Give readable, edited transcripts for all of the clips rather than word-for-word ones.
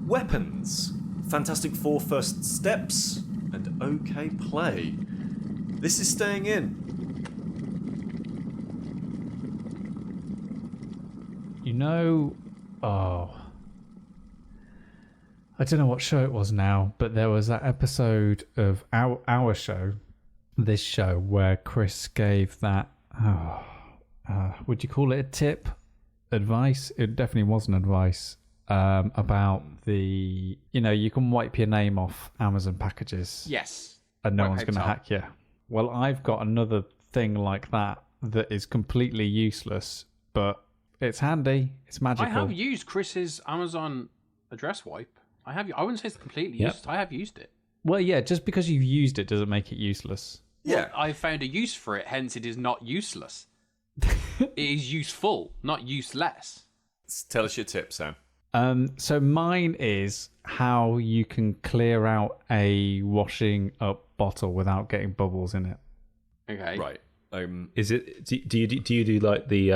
Weapons, Fantastic Four First Steps, and OK Play. This is staying in. You know, I don't know what show it was now, but there was that episode of our show, this show, where Kris gave that, would you call it a tip? Advice? It definitely wasn't advice. About the, you can wipe your name off Amazon packages. Yes. And no one's going to hack you. Well, I've got another thing like that is completely useless, but it's handy. It's magical. I have used Chris's Amazon address wipe. I wouldn't say it's completely useless. I have used it. Well, yeah, just because you've used it doesn't make it useless. Yeah. Well, I found a use for it, hence it is not useless. It is useful, not useless. Tell us your tip, Sam. So mine is how you can clear out a washing up bottle without getting bubbles in it. Okay. Right. Is it? Do you do like the?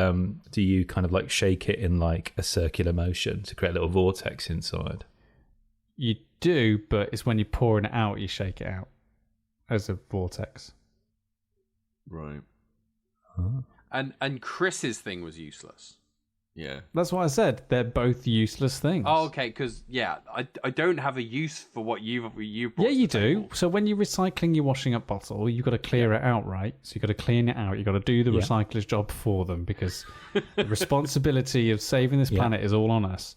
Do you kind of like shake it in like a circular motion to create a little vortex inside? You do, but it's when you're pouring it out, you shake it out as a vortex. Right. Oh. And Chris's thing was useless. Yeah. That's what I said. They're both useless things. Oh, okay, because, I don't have a use for what you brought Yeah, you do. So when you're recycling your washing up bottle, you've got to clear it out, right? So you've got to clean it out. You've got to do the recycler's job for them, because the responsibility of saving this planet is all on us.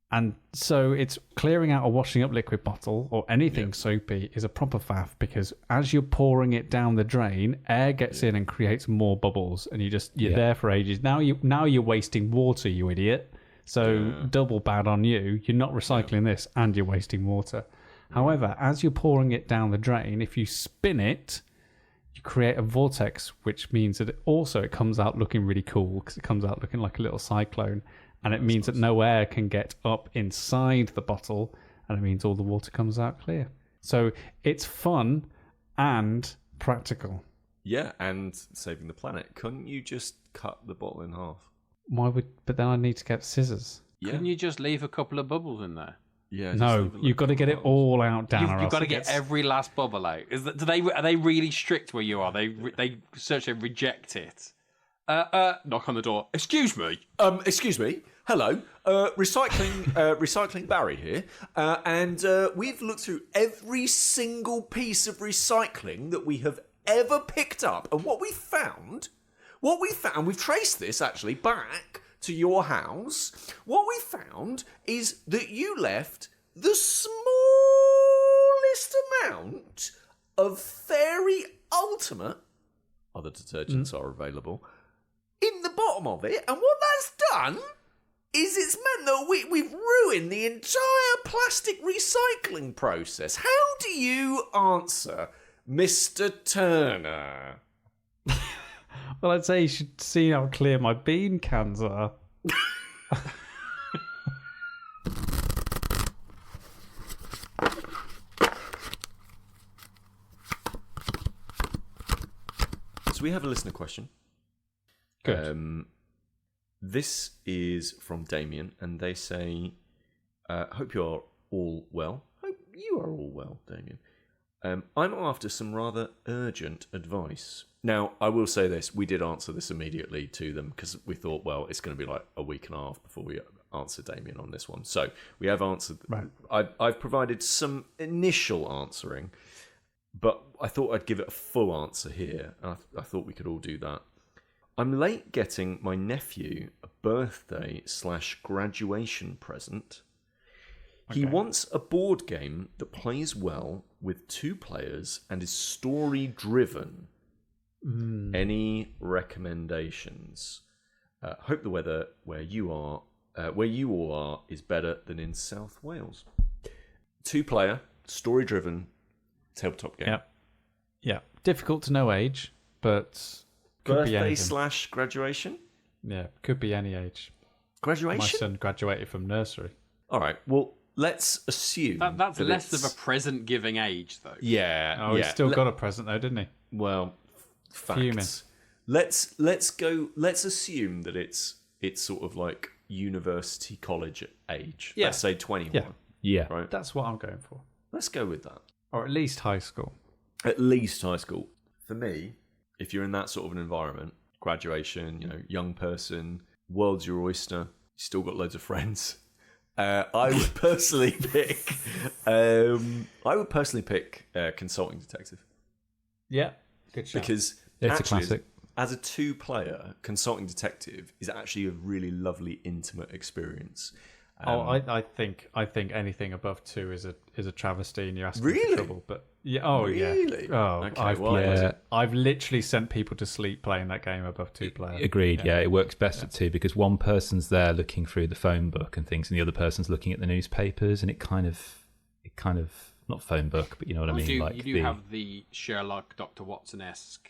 And so it's clearing out a washing up liquid bottle or anything soapy is a proper faff, because as you're pouring it down the drain, air gets in and creates more bubbles, and you're there for ages. Now you're wasting water, you idiot. So double bad on you. You're not recycling this and you're wasting water. However, as you're pouring it down the drain, if you spin it, you create a vortex, which means that it comes out looking really cool, because it comes out looking like a little cyclone. And it means that no air can get up inside the bottle, and it means all the water comes out clear. So it's fun and practical. Yeah, and saving the planet. Couldn't you just cut the bottle in half? But then I need to get scissors. Yeah. Couldn't you just leave a couple of bubbles in there? Yeah. No, you've got to get it all out, Dan. You've got to get every last bubble out. Are they really strict where you are? They search and reject it. Knock on the door. Excuse me. Excuse me. Hello. Recycling Barry here. And we've looked through every single piece of recycling that we have ever picked up. And what we found, we've traced this actually back to your house. What we found is that you left the smallest amount of Fairy Ultimate, other detergents are available, in the bottom of it. And what that's done is it's meant that we've ruined the entire plastic recycling process. How do you answer, Mr. Turner? Well, I'd say you should see how clear my bean cans are. So we have a listener question. Good. This is from Damien, and they say, hope you're all well. Hope you are all well, Damien. I'm after some rather urgent advice. Now, I will say this. We did answer this immediately to them because we thought, well, it's going to be like a week and a half before we answer Damien on this one. So we have answered. Right. I've provided some initial answering, but I thought I'd give it a full answer here. And I thought we could all do that. I'm late getting my nephew a birthday/graduation present. He wants a board game that plays well with 2 players and is story driven. Any recommendations? Hope the weather where you all are, is better than in South Wales. 2-player, story driven, tabletop game. Yeah. Difficult to know age, but could be anything. Birthday/graduation? Yeah, could be any age. Graduation? My son graduated from nursery. All right, well, let's assume that's less of a present giving age, though. Yeah. Oh, he still got a present though, didn't he? Well, facts. Fuming. Let's assume that it's sort of like university college age. Yeah. Let's say 21. Yeah. Yeah. Right? That's what I'm going for. Let's go with that. Or at least high school. At least high school. For me, if you're in that sort of an environment, graduation, young person, world's your oyster, you still got loads of friends. I would personally pick. Consulting Detective. Yeah, good shout. Because It's a classic. As a 2-player, Consulting Detective is actually a really lovely, intimate experience. I think anything above 2 is a travesty, and you're asking Really? for trouble. But yeah, Really? Oh, Okay, I've literally sent people to sleep playing that game above 2-player. Agreed. Yeah, it works best at 2 because one person's there looking through the phone book and things, and the other person's looking at the newspapers, and it kind of not phone book, but you know what I mean. You do have the Sherlock, Dr. Watson-esque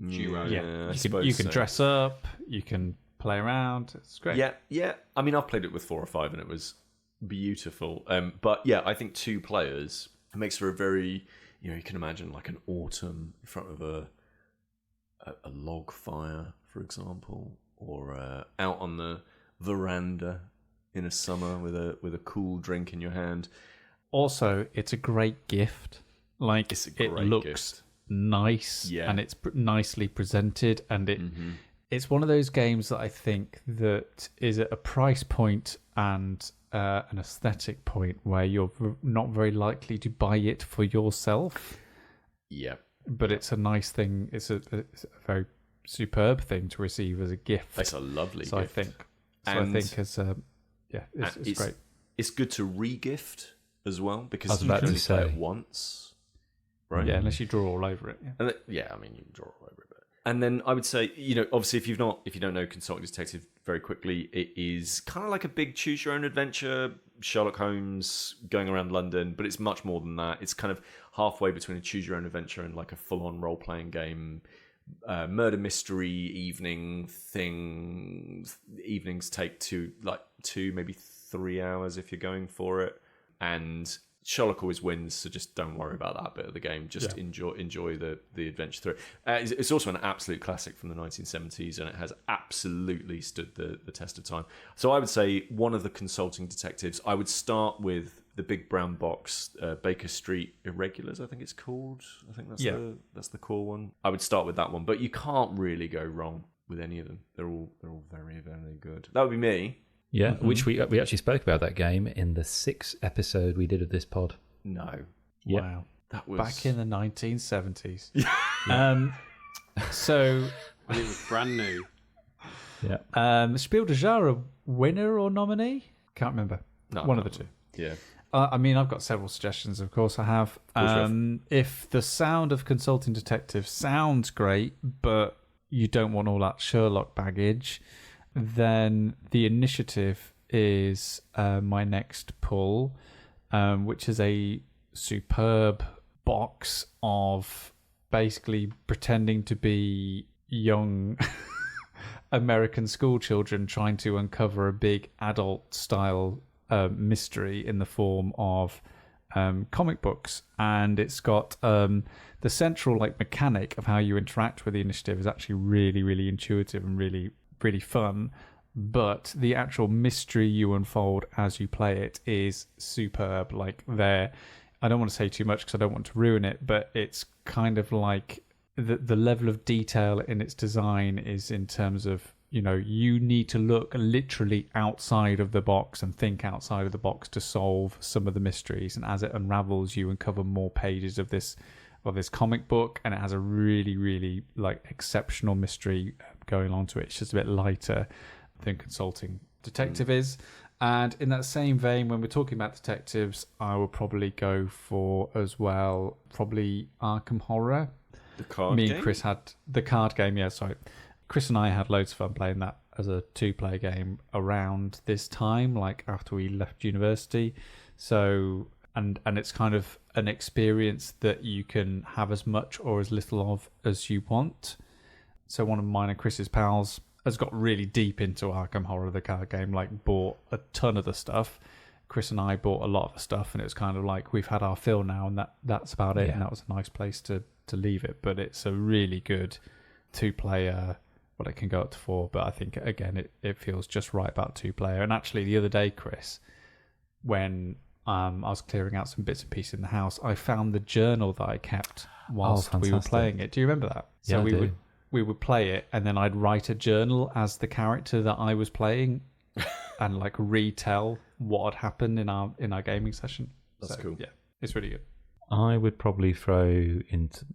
duo. Yeah, I you can dress up, you can play around. It's great. Yeah. I mean, I've played it with 4 or 5, and it was beautiful. But yeah, I think 2 players makes for a very, you can imagine like an autumn in front of a log fire, for example, or out on the veranda in a summer with a cool drink in your hand. Also, it's a great gift. Like, it looks nice, and it's nicely presented, and it's one of those games that I think that is at a price point and an aesthetic point where you're not very likely to buy it for yourself. Yeah. But it's a nice thing. It's a very superb thing to receive as a gift. It's a lovely gift. I think it's great. It's good to re-gift as well, because I was you about can to only play say. it once. Right? Yeah, unless you draw all over it. Yeah. I mean, you can draw all over it. And then I would say, obviously, if you don't know Consulting Detective very quickly, it is kind of like a big choose your own adventure, Sherlock Holmes going around London, but it's much more than that. It's kind of halfway between a choose your own adventure and like a full-on role-playing game, murder mystery evening thing. Evenings take 2, maybe 3 hours if you're going for it, and Sherlock always wins, so just don't worry about that bit of the game. Just enjoy the adventure through it. It's also an absolute classic from the 1970s, and it has absolutely stood the test of time. So I would say one of the Consulting Detectives. I would start with the big brown box, Baker Street Irregulars, I think it's called. I think that's the core one. I would start with that one, but you can't really go wrong with any of them. They're all very, very good. That would be me. Yeah, which we actually spoke about that game in the 6th episode we did of this pod. No. Yep. Wow. That was back in the 1970s. So it was brand new. Yeah. Spiel des Jahres winner or nominee? Can't remember. No, One of the two. Yeah. I mean, I've got several suggestions, of course I have. If the sound of Consulting Detective sounds great, but you don't want all that Sherlock baggage, then The Initiative is my next pull, which is a superb box of basically pretending to be young American school children trying to uncover a big adult-style mystery in the form of comic books. And it's got the central mechanic of how you interact with the initiative is actually really, really intuitive and really, really fun, but the actual mystery you unfold as you play it is superb. I don't want to say too much because I don't want to ruin it, but it's kind of like the level of detail in its design is in terms of, you need to look literally outside of the box and think outside of the box to solve some of the mysteries, and as it unravels you uncover more pages of this comic book, and it has a really, really exceptional mystery going on to it. It's just a bit lighter than Consulting Detective is. And in that same vein, when we're talking about detectives, I will probably go for as well probably Arkham Horror. The card Me game? and Kris had the card game. Yeah, sorry. Kris and I had loads of fun playing that as a 2-player game around this time, after we left university. So and it's kind of an experience that you can have as much or as little of as you want. So one of mine and Kris's pals has got really deep into Arkham Horror, the card game, bought a ton of the stuff. Kris and I bought a lot of the stuff, and it was kind of we've had our fill now, and that's about it. Yeah. And that was a nice place to leave it. But it's a really good 2-player. Well, it can go up to 4, but I think again it feels just right about 2-player. And actually, the other day, Kris, when I was clearing out some bits and pieces in the house. I found the journal that I kept whilst we were playing it. Do you remember that? Yeah, So we would play it, and then I'd write a journal as the character that I was playing, and like retell what had happened in our gaming session. That's cool. Yeah, it's really good. I would probably throw into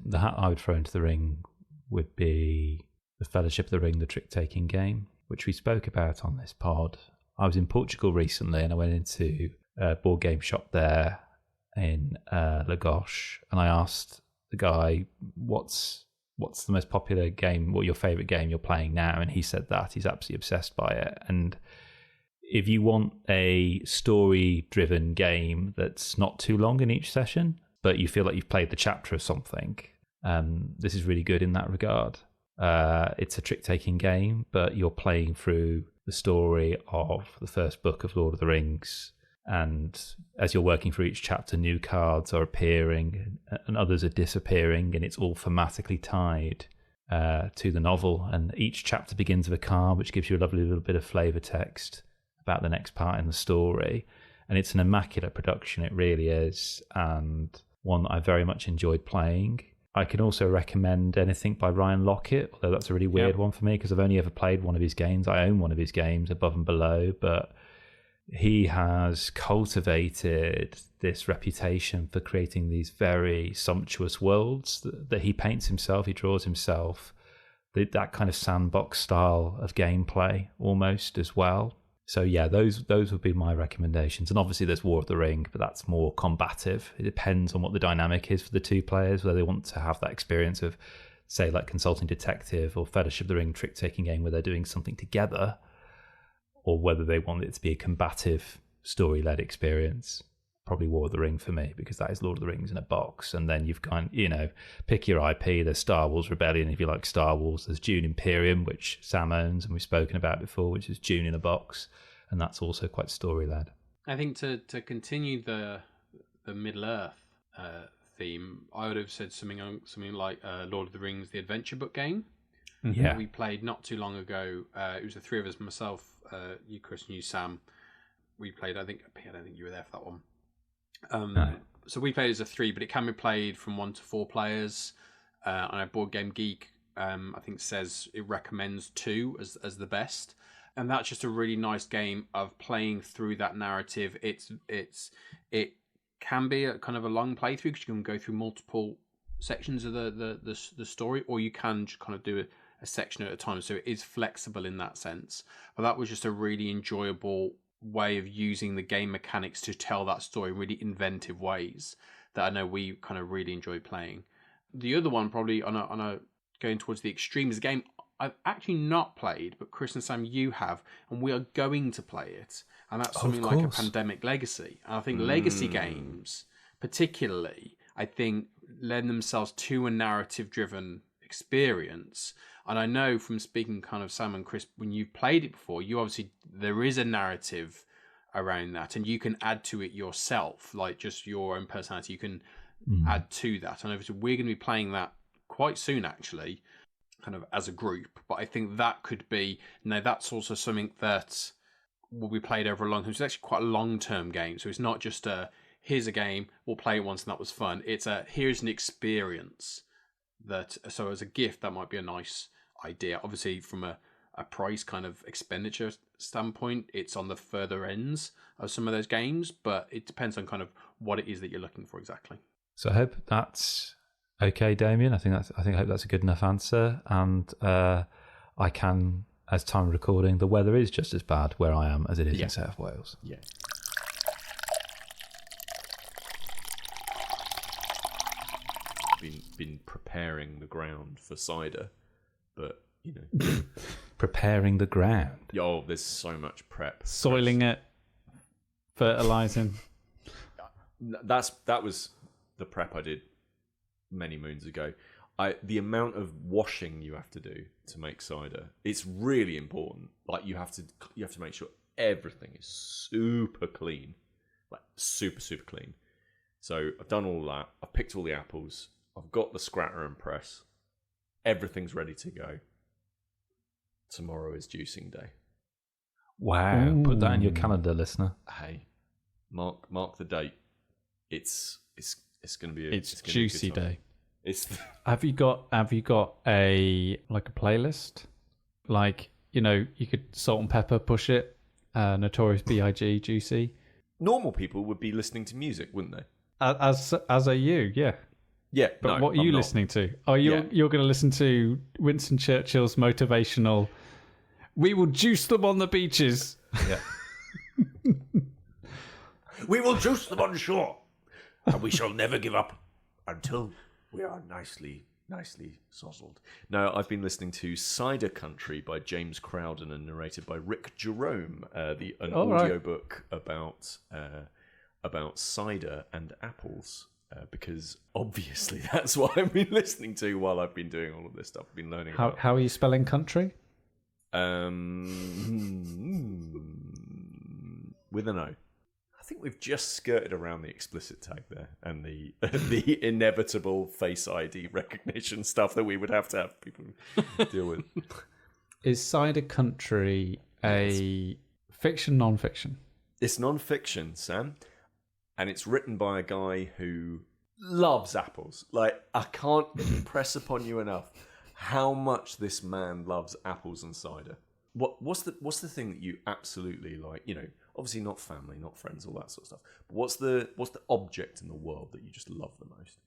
the hat I would throw into the ring would be the Fellowship of the Ring, the trick-taking game, which we spoke about on this pod. I was in Portugal recently, and I went into a board game shop there in Lagos, and I asked the guy, what's the most popular game, what your favourite game you're playing now? And he said that. He's absolutely obsessed by it. And if you want a story-driven game that's not too long in each session, but you feel like you've played the chapter of something, this is really good in that regard. It's a trick-taking game, but you're playing through the story of the first book of Lord of the Rings, and as you're working through each chapter, new cards are appearing and others are disappearing, and it's all thematically tied to the novel. And each chapter begins with a card, which gives you a lovely little bit of flavour text about the next part in the story. And it's an immaculate production, it really is, and one that I very much enjoyed playing. I can also recommend anything by Ryan Lockett, although that's a really weird one for me because I've only ever played one of his games. I own one of his games, Above and Below, but he has cultivated this reputation for creating these very sumptuous worlds that he paints himself, he draws himself, that kind of sandbox style of gameplay almost as well. So yeah, those would be my recommendations. And obviously there's War of the Ring, but that's more combative. It depends on what the dynamic is for the two players, whether they want to have that experience of, say, like Consulting Detective or Fellowship of the Ring trick-taking game where they're doing something together, or whether they want it to be a combative story-led experience. Probably War of the Ring for me, because that is Lord of the Rings in a box. And then you've pick your IP. There's Star Wars Rebellion, if you like Star Wars. There's Dune Imperium, which Sam owns and we've spoken about before, which is Dune in a box. And that's also quite story-led. I think to continue the Middle-earth theme, I would have said something like Lord of the Rings, the adventure book game. Yeah. We played not too long ago. It was the three of us, myself, you, Kris, and you, Sam. We played, I don't think you were there for that one. No. So we played as a 3, but it can be played from 1 to 4 players. And Board Game Geek, I think, says it recommends 2 as the best. And that's just a really nice game of playing through that narrative. It can be a kind of a long playthrough because you can go through multiple sections of the story, or you can just kind of do a section at a time. So it is flexible in that sense. But that was just a really enjoyable way of using the game mechanics to tell that story in really inventive ways that I know we kind of really enjoyed playing. The other one, probably on a going towards the extremes, game I've actually not played, but Kris and Sam, you have, and we are going to play it, and that's something like a Pandemic Legacy. And I think legacy games, particularly, I think lend themselves to a narrative-driven experience. And I know from speaking kind of Sam and Kris, when you've played it before, there is a narrative around that, and you can add to it yourself, like just your own personality. You can add to that. And obviously we're going to be playing that quite soon, actually, kind of as a group. But I think that could be, that's also something that will be played over a long time. It's actually quite a long-term game. So it's not just here's a game, we'll play it once and that was fun. It's here's an experience so as a gift, that might be a nice idea. Obviously from a price kind of expenditure standpoint, it's on the further ends of some of those games, but it depends on kind of what it is that you're looking for exactly. So I hope that's okay, Damien. I hope that's a good enough answer. And I can, as time of recording, the weather is just as bad where I am as it is in South Wales. Yeah. Been preparing the ground for cider, but preparing the ground. Oh, there's so much prep. Soiling it, fertilizing. That was the prep I did many moons ago. The amount of washing you have to do to make cider, it's really important. Like you have to make sure everything is super clean, like super clean. So I've done all that. I've picked all the apples. I've got the scratter and press. Everything's ready to go. Tomorrow is juicing day. Wow. Ooh. Put that in your calendar, listener. Hey, Mark the date. It's going to be. It's juicy day. It's. Have you got a playlist? Like, you could salt and pepper push it. Notorious B.I.G. Juicy. Normal people would be listening to music, wouldn't they? As are you, yeah. Yeah, but what are you listening to? Oh, you're going to listen to Winston Churchill's motivational. We will juice them on the beaches. Yeah. We will juice them on shore, and we shall never give up until we are nicely sozzled. No, I've been listening to Cider Country by James Crowden and narrated by Rick Jerome, an audiobook about cider and apples. Because obviously that's what I've been listening to while I've been doing all of this stuff. I've been learning. How are you spelling country? With an O. I think we've just skirted around the explicit tag there and the inevitable Face ID recognition stuff that we would have to have people deal with. Is Cider Country a fiction, non-fiction? It's non-fiction, Sam. And it's written by a guy who loves apples. Like, I can't impress upon you enough how much this man loves apples and cider. What's the thing that you absolutely like? Obviously not family, not friends, all that sort of stuff. But what's the object in the world that you just love the most?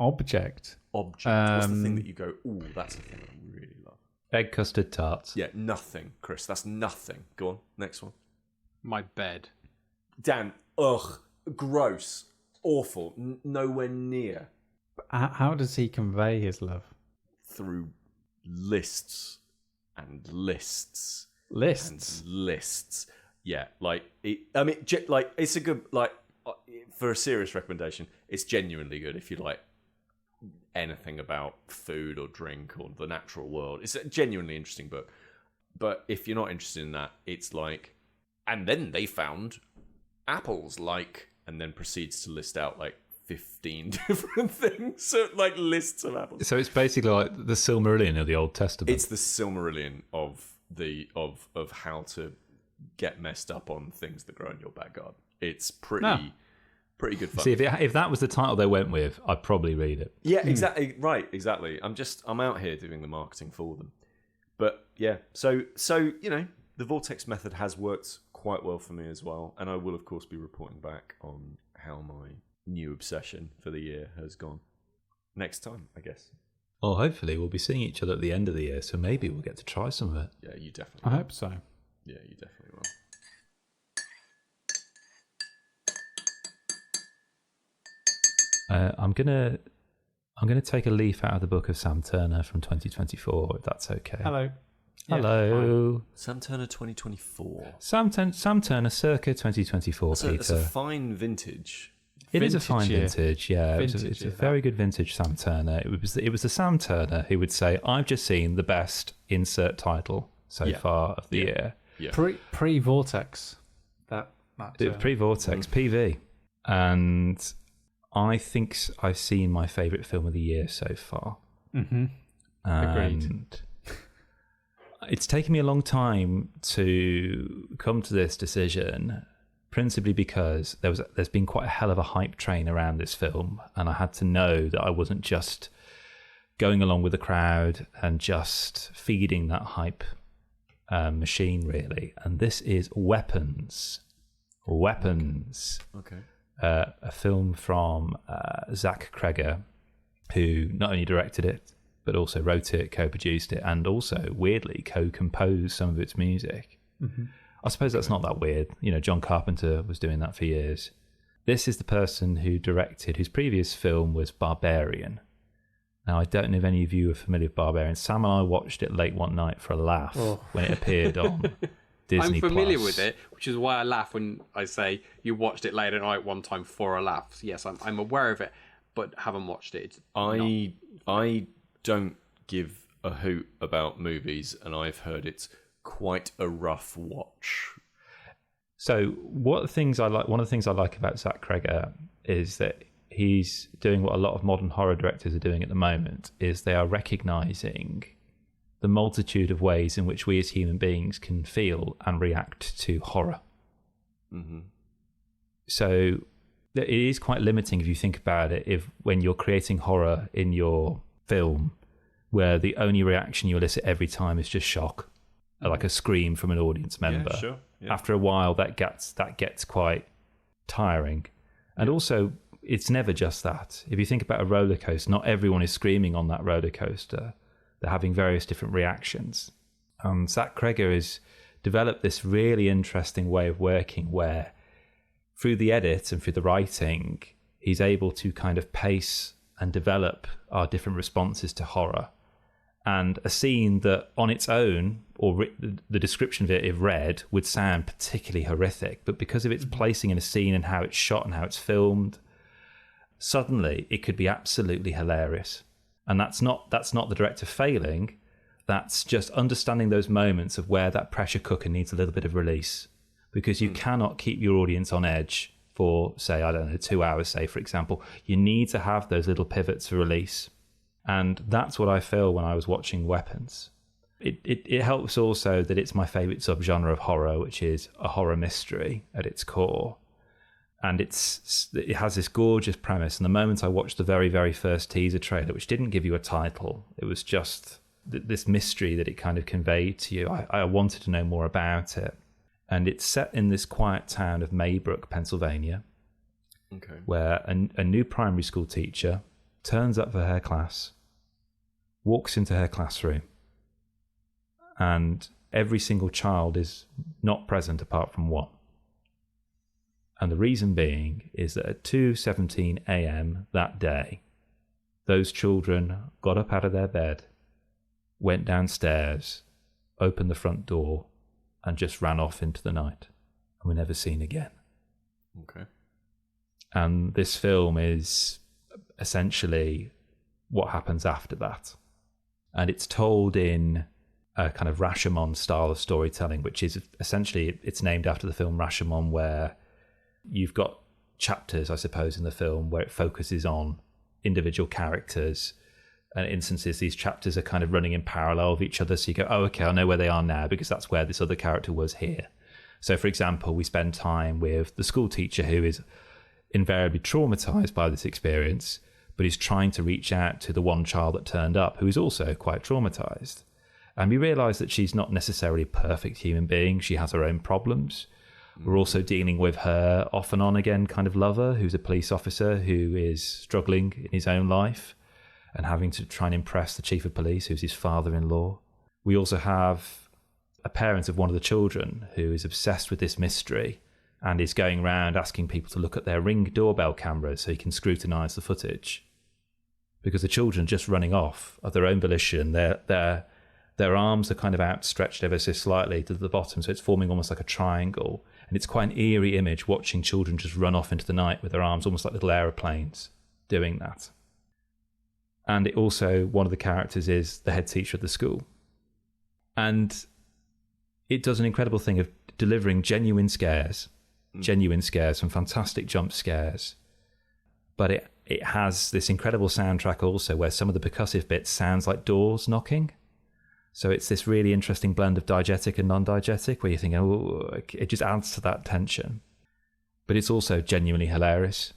Object. What's the thing that you go, ooh, that's a thing I really love? Egg custard tarts. Yeah, nothing, Chris. That's nothing. Go on, next one. My bed. Dan, ugh, gross, awful, nowhere near. How does he convey his love? Through lists and lists. Lists? And lists. Yeah, it's a good, for a serious recommendation, it's genuinely good if you like anything about food or drink or the natural world. It's a genuinely interesting book. But if you're not interested in that, it's like, and then they found apples and then proceeds to list out 15 different things. So lists of apples. So it's basically like the Silmarillion of the Old Testament. It's the Silmarillion of how to get messed up on things that grow in your back garden. It's pretty good fun. See, if that was the title they went with, I'd probably read it. Yeah, exactly. Right, exactly. I'm out here doing the marketing for them. But yeah, so the Vortex method has worked quite well for me as well, and I will of course be reporting back on how my new obsession for the year has gone next time, I guess. Well, hopefully we'll be seeing each other at the end of the year, so maybe we'll get to try some of it. Yeah, you definitely will. I hope so. Yeah, you definitely will. I'm gonna take a leaf out of the book of Sam Turner from 2024, if that's okay. Hello. Hello. Sam Turner 2024. Sam Turner circa 2024, Peter. It's a fine vintage. It is a fine vintage, yeah. It's a very good vintage Sam Turner. It was the Sam Turner who would say, I've just seen the best insert title so far of the year. Yeah. Pre-Vortex. Pre-Vortex, PV. And I think I've seen my favourite film of the year so far. Mm-hmm. Agreed. It's taken me a long time to come to this decision, principally because there's been quite a hell of a hype train around this film, and I had to know that I wasn't just going along with the crowd and just feeding that hype machine, really. And this is Weapons. Okay. A film from Zach Cregger, who not only directed it, but also wrote it, co-produced it, and also, weirdly, co-composed some of its music. Mm-hmm. I suppose that's not that weird. John Carpenter was doing that for years. This is the person who directed, whose previous film was Barbarian. Now, I don't know if any of you are familiar with Barbarian. Sam and I watched it late one night for a laugh when it appeared on Disney+. I'm familiar with it, which is why I laugh when I say you watched it late at night one time for a laugh. Yes, I'm aware of it, but haven't watched it. I don't give a hoot about movies, and I've heard it's quite a rough watch. So one of the things I like about Zach Cregger is that he's doing what a lot of modern horror directors are doing at the moment, is they are recognizing the multitude of ways in which we as human beings can feel and react to horror. Mm-hmm. So it is quite limiting if you think about it, if when you're creating horror in your film, where the only reaction you elicit every time is just shock, like a scream from an audience member. Yeah, sure. Yeah. After a while, that gets quite tiring. And also, it's never just that. If you think about a roller coaster, not everyone is screaming on that roller coaster. They're having various different reactions. Zach Cregger has developed this really interesting way of working where through the edit and through the writing, he's able to kind of pace and develop our different responses to horror. And a scene that on its own, or the description of it if read, would sound particularly horrific, but because of its placing in a scene and how it's shot and how it's filmed, suddenly it could be absolutely hilarious. And that's not the director failing, that's just understanding those moments of where that pressure cooker needs a little bit of release. Because you cannot keep your audience on edge for, say, 2 hours, say, for example. You need to have those little pivots for release. And that's what I feel when I was watching Weapons. It helps also that it's my favourite subgenre of horror, which is a horror mystery at its core. And it has this gorgeous premise. And the moment I watched the very, very first teaser trailer, which didn't give you a title, it was just this mystery that it kind of conveyed to you. I wanted to know more about it. And it's set in this quiet town of Maybrook, Pennsylvania, where a new primary school teacher turns up for her class, walks into her classroom, and every single child is not present apart from one. And the reason being is that at 2:17 a.m. that day, those children got up out of their bed, went downstairs, opened the front door, and just ran off into the night and were never seen again. Okay. And this film is essentially what happens after that. And it's told in a kind of Rashomon style of storytelling, which is essentially, it's named after the film Rashomon, where you've got chapters, I suppose, in the film where it focuses on individual characters. And instances, these chapters are kind of running in parallel of each other. So you go, oh, okay, I know where they are now because that's where this other character was here. So, for example, we spend time with the school teacher who is invariably traumatized by this experience, but he's trying to reach out to the one child that turned up who is also quite traumatized. And we realize that she's not necessarily a perfect human being. She has her own problems. We're also dealing with her off and on again kind of lover, who's a police officer who is struggling in his own life and having to try and impress the chief of police, who's his father-in-law. We also have a parent of one of the children who is obsessed with this mystery and is going around asking people to look at their Ring doorbell cameras so he can scrutinise the footage. Because the children are just running off of their own volition. Their arms are kind of outstretched ever so slightly to the bottom, so it's forming almost like a triangle. And it's quite an eerie image watching children just run off into the night with their arms almost like little aeroplanes doing that. And it also, one of the characters is the head teacher of the school. And it does an incredible thing of delivering genuine scares, some fantastic jump scares. But it has this incredible soundtrack also where some of the percussive bits sounds like doors knocking. So it's this really interesting blend of diegetic and non-diegetic where you're thinking, oh, it just adds to that tension. But it's also genuinely hilarious.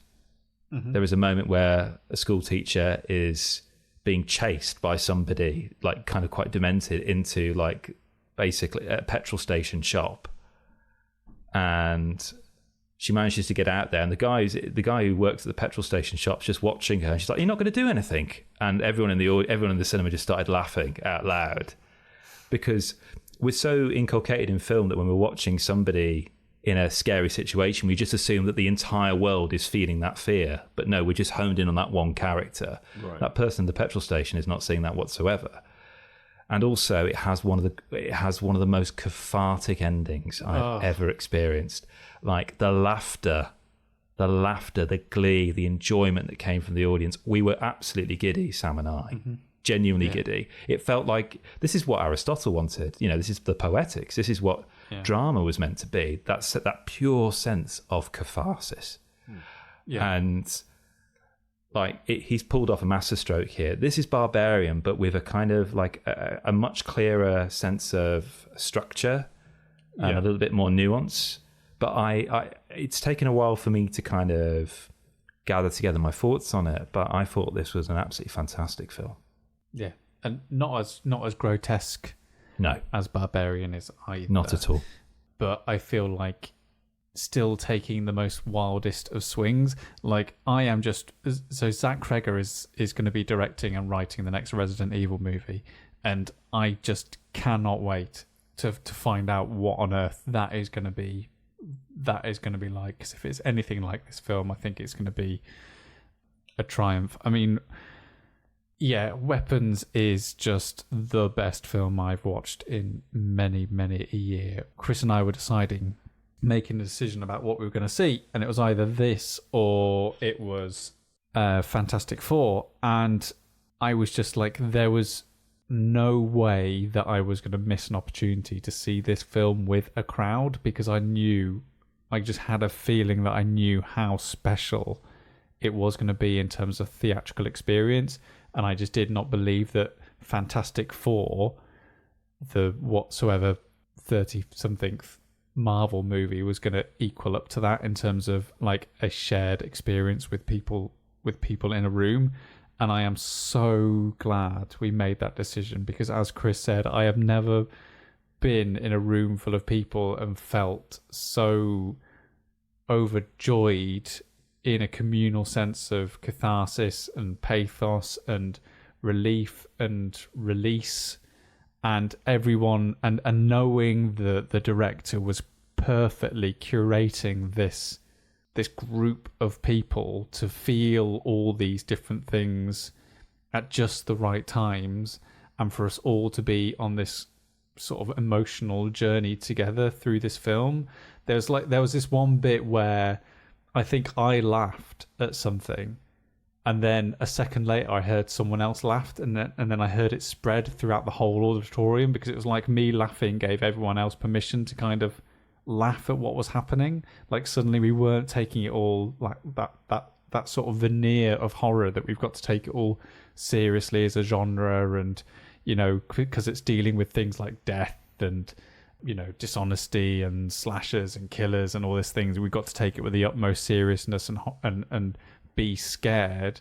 Mm-hmm. There is a moment where a school teacher is being chased by somebody, like kind of quite demented, into like basically a petrol station shop. And she manages to get out there, and the guy who works at the petrol station shop's just watching her. And she's like, "You're not going to do anything." And everyone in the cinema just started laughing out loud, because we're so inculcated in film that when we're watching somebody in a scary situation, we just assume that the entire world is feeling that fear. But no, we're just honed in on that one character. Right. That person at the petrol station is not seeing that whatsoever. And also, it has one of the most cathartic endings I've ever experienced. Like the laughter, the glee, the enjoyment that came from the audience. We were absolutely giddy, Sam and I. Mm-hmm. Genuinely giddy. It felt like this is what Aristotle wanted. You know, this is the poetics. This is what drama was meant to be. That's that pure sense of catharsis. Yeah. And like he's pulled off a masterstroke here. This is Barbarian, but with a kind of like a much clearer sense of structure and a little bit more nuance. But it's taken a while for me to kind of gather together my thoughts on it. But I thought this was an absolutely fantastic film. Yeah, and not as grotesque. No, as Barbarian is either. Not at all. But I feel like still taking the most wildest of swings. Like I am just so Zach Cregger is going to be directing and writing the next Resident Evil movie, and I just cannot wait to find out what on earth that is going to be. That is going to be like, because if it's anything like this film, I think it's going to be a triumph. I mean, yeah, Weapons is just the best film I've watched in many a year. Kris and I were making a decision about what we were going to see, and it was either this or it was Fantastic Four, and I was just like, there was no way that I was going to miss an opportunity to see this film with a crowd, because I just had a feeling that I knew how special it was going to be in terms of theatrical experience, and I just did not believe that Fantastic Four, the whatsoever 30-something Marvel movie, was going to equal up to that in terms of like a shared experience with people in a room. And I am so glad we made that decision, because as Kris said, I have never been in a room full of people and felt so overjoyed in a communal sense of catharsis and pathos and relief and release, and everyone and knowing the director was perfectly curating this group of people to feel all these different things at just the right times, and for us all to be on this sort of emotional journey together through this film. There was this one bit where I think I laughed at something, and then a second later I heard someone else laughed, and then I heard it spread throughout the whole auditorium, because it was like me laughing gave everyone else permission to kind of laugh at what was happening. Like suddenly we weren't taking it all like that sort of veneer of horror that we've got to take it all seriously as a genre, and you know, because it's dealing with things like death and, you know, dishonesty and slashers and killers and all these things. We've got to take it with the utmost seriousness and be scared.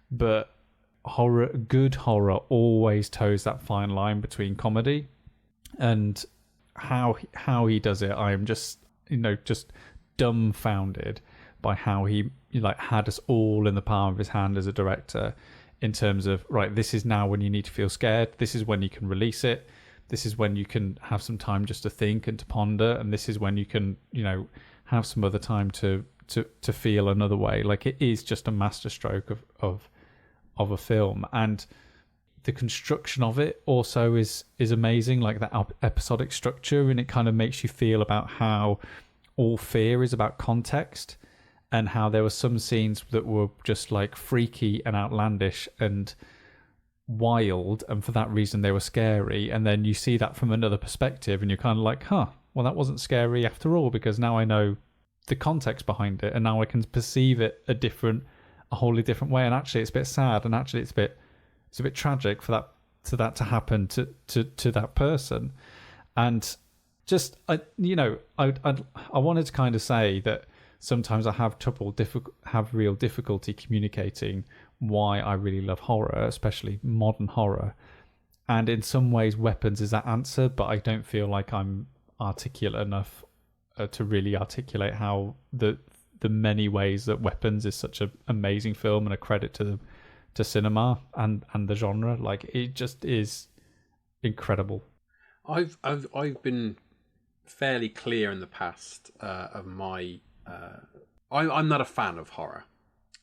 But good horror always toes that fine line between comedy, and how he does it, I am just, you know, just dumbfounded by how he like had us all in the palm of his hand as a director, in terms of, right, this is now when you need to feel scared, this is when you can release it, this is when you can have some time just to think and to ponder, and this is when you can, you know, have some other time to feel another way. Like, it is just a masterstroke of a film, and the construction of it also is amazing, like that episodic structure, and it kind of makes you feel about how all fear is about context, and how there were some scenes that were just like freaky and outlandish and wild, and for that reason they were scary, and then you see that from another perspective and you're kind of like, well, that wasn't scary after all, because now I know the context behind it, and now I can perceive it a wholly different way, and actually it's a bit sad, and actually it's a bit tragic for that to happen to that person. And just I wanted to kind of say that sometimes I have real difficulty communicating why I really love horror, especially modern horror. And in some ways, Weapons is that answer, but I don't feel like I'm articulate enough to really articulate how the many ways that Weapons is such an amazing film and a credit to cinema and the genre. Like, it just is incredible. I've been fairly clear in the past of my. I'm not a fan of horror.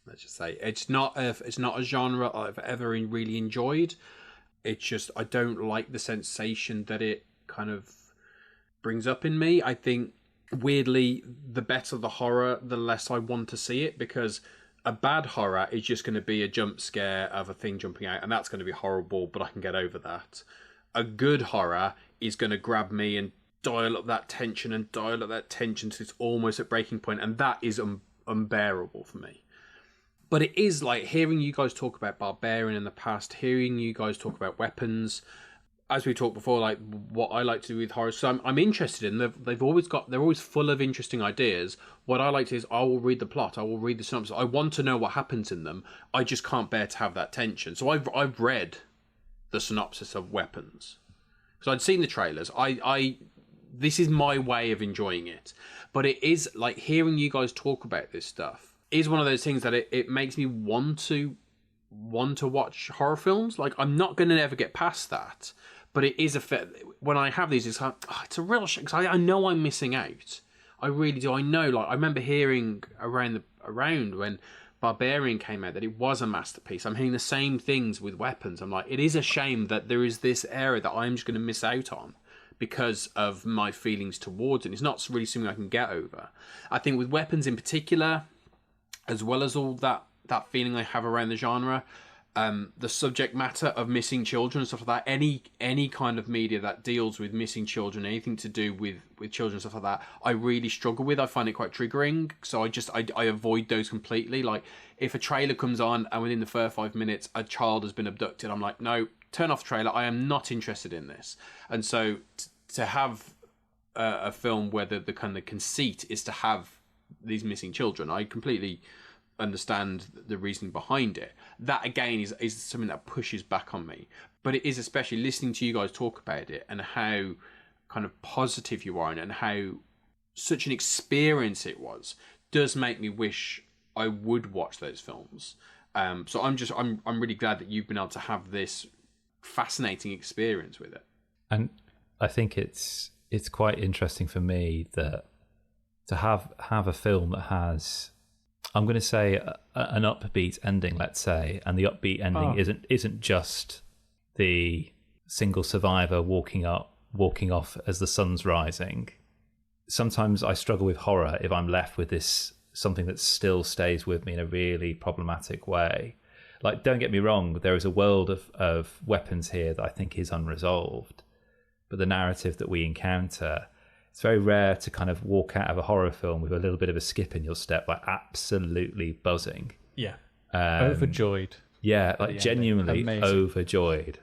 Let's just say it's not a genre I've ever really enjoyed. It's just I don't like the sensation that it kind of brings up in me. I think weirdly, the better the horror, the less I want to see it, because a bad horror is just going to be a jump scare of a thing jumping out, and that's going to be horrible, but I can get over that. A good horror is going to grab me and dial up that tension to it's almost at breaking point, and that is unbearable for me. But it is like hearing you guys talk about Barbarian in the past, hearing you guys talk about Weapons, as we talked before, like what I like to do with horror, so I'm interested in. They're always full of interesting ideas. What I like to do is I will read the plot, I will read the synopsis. I want to know what happens in them. I just can't bear to have that tension. So I've read the synopsis of Weapons, so I'd seen the trailers. This is my way of enjoying it, but it is like hearing you guys talk about this stuff is one of those things that it makes me want to watch horror films. Like I'm not going to ever get past that. But it is when I have these, it's like, it's a real shame because I know I'm missing out. I really do. I know. Like I remember hearing around when Barbarian came out that it was a masterpiece. I'm hearing the same things with Weapons. I'm like, it is a shame that there is this area that I'm just going to miss out on because of my feelings towards it. It's not really something I can get over. I think with Weapons in particular, as well as all that feeling I have around the genre. The subject matter of missing children and stuff like that, any kind of media that deals with missing children, anything to do with children and stuff like that, I really struggle with. I find it quite triggering, so I avoid those completely. Like if a trailer comes on and within the first 5 minutes a child has been abducted, I'm like, no, turn off the trailer. I am not interested in this. And so to have a film where the kind of conceit is to have these missing children, I completely understand the reasoning behind it. That again is something that pushes back on me, but it is especially listening to you guys talk about it and how kind of positive you are and how such an experience it was does make me wish I would watch those films. So I'm really glad that you've been able to have this fascinating experience with it. And I think it's quite interesting for me that to have a film that has, I'm going to say, an upbeat ending, let's say, and the upbeat ending isn't just the single survivor walking off as the sun's rising. Sometimes I struggle with horror if I'm left with this something that still stays with me in a really problematic way. Like, don't get me wrong, there is a world of weapons here that I think is unresolved, but the narrative that we encounter, it's very rare to kind of walk out of a horror film with a little bit of a skip in your step, like absolutely buzzing. Yeah. Overjoyed. Yeah, like genuinely overjoyed.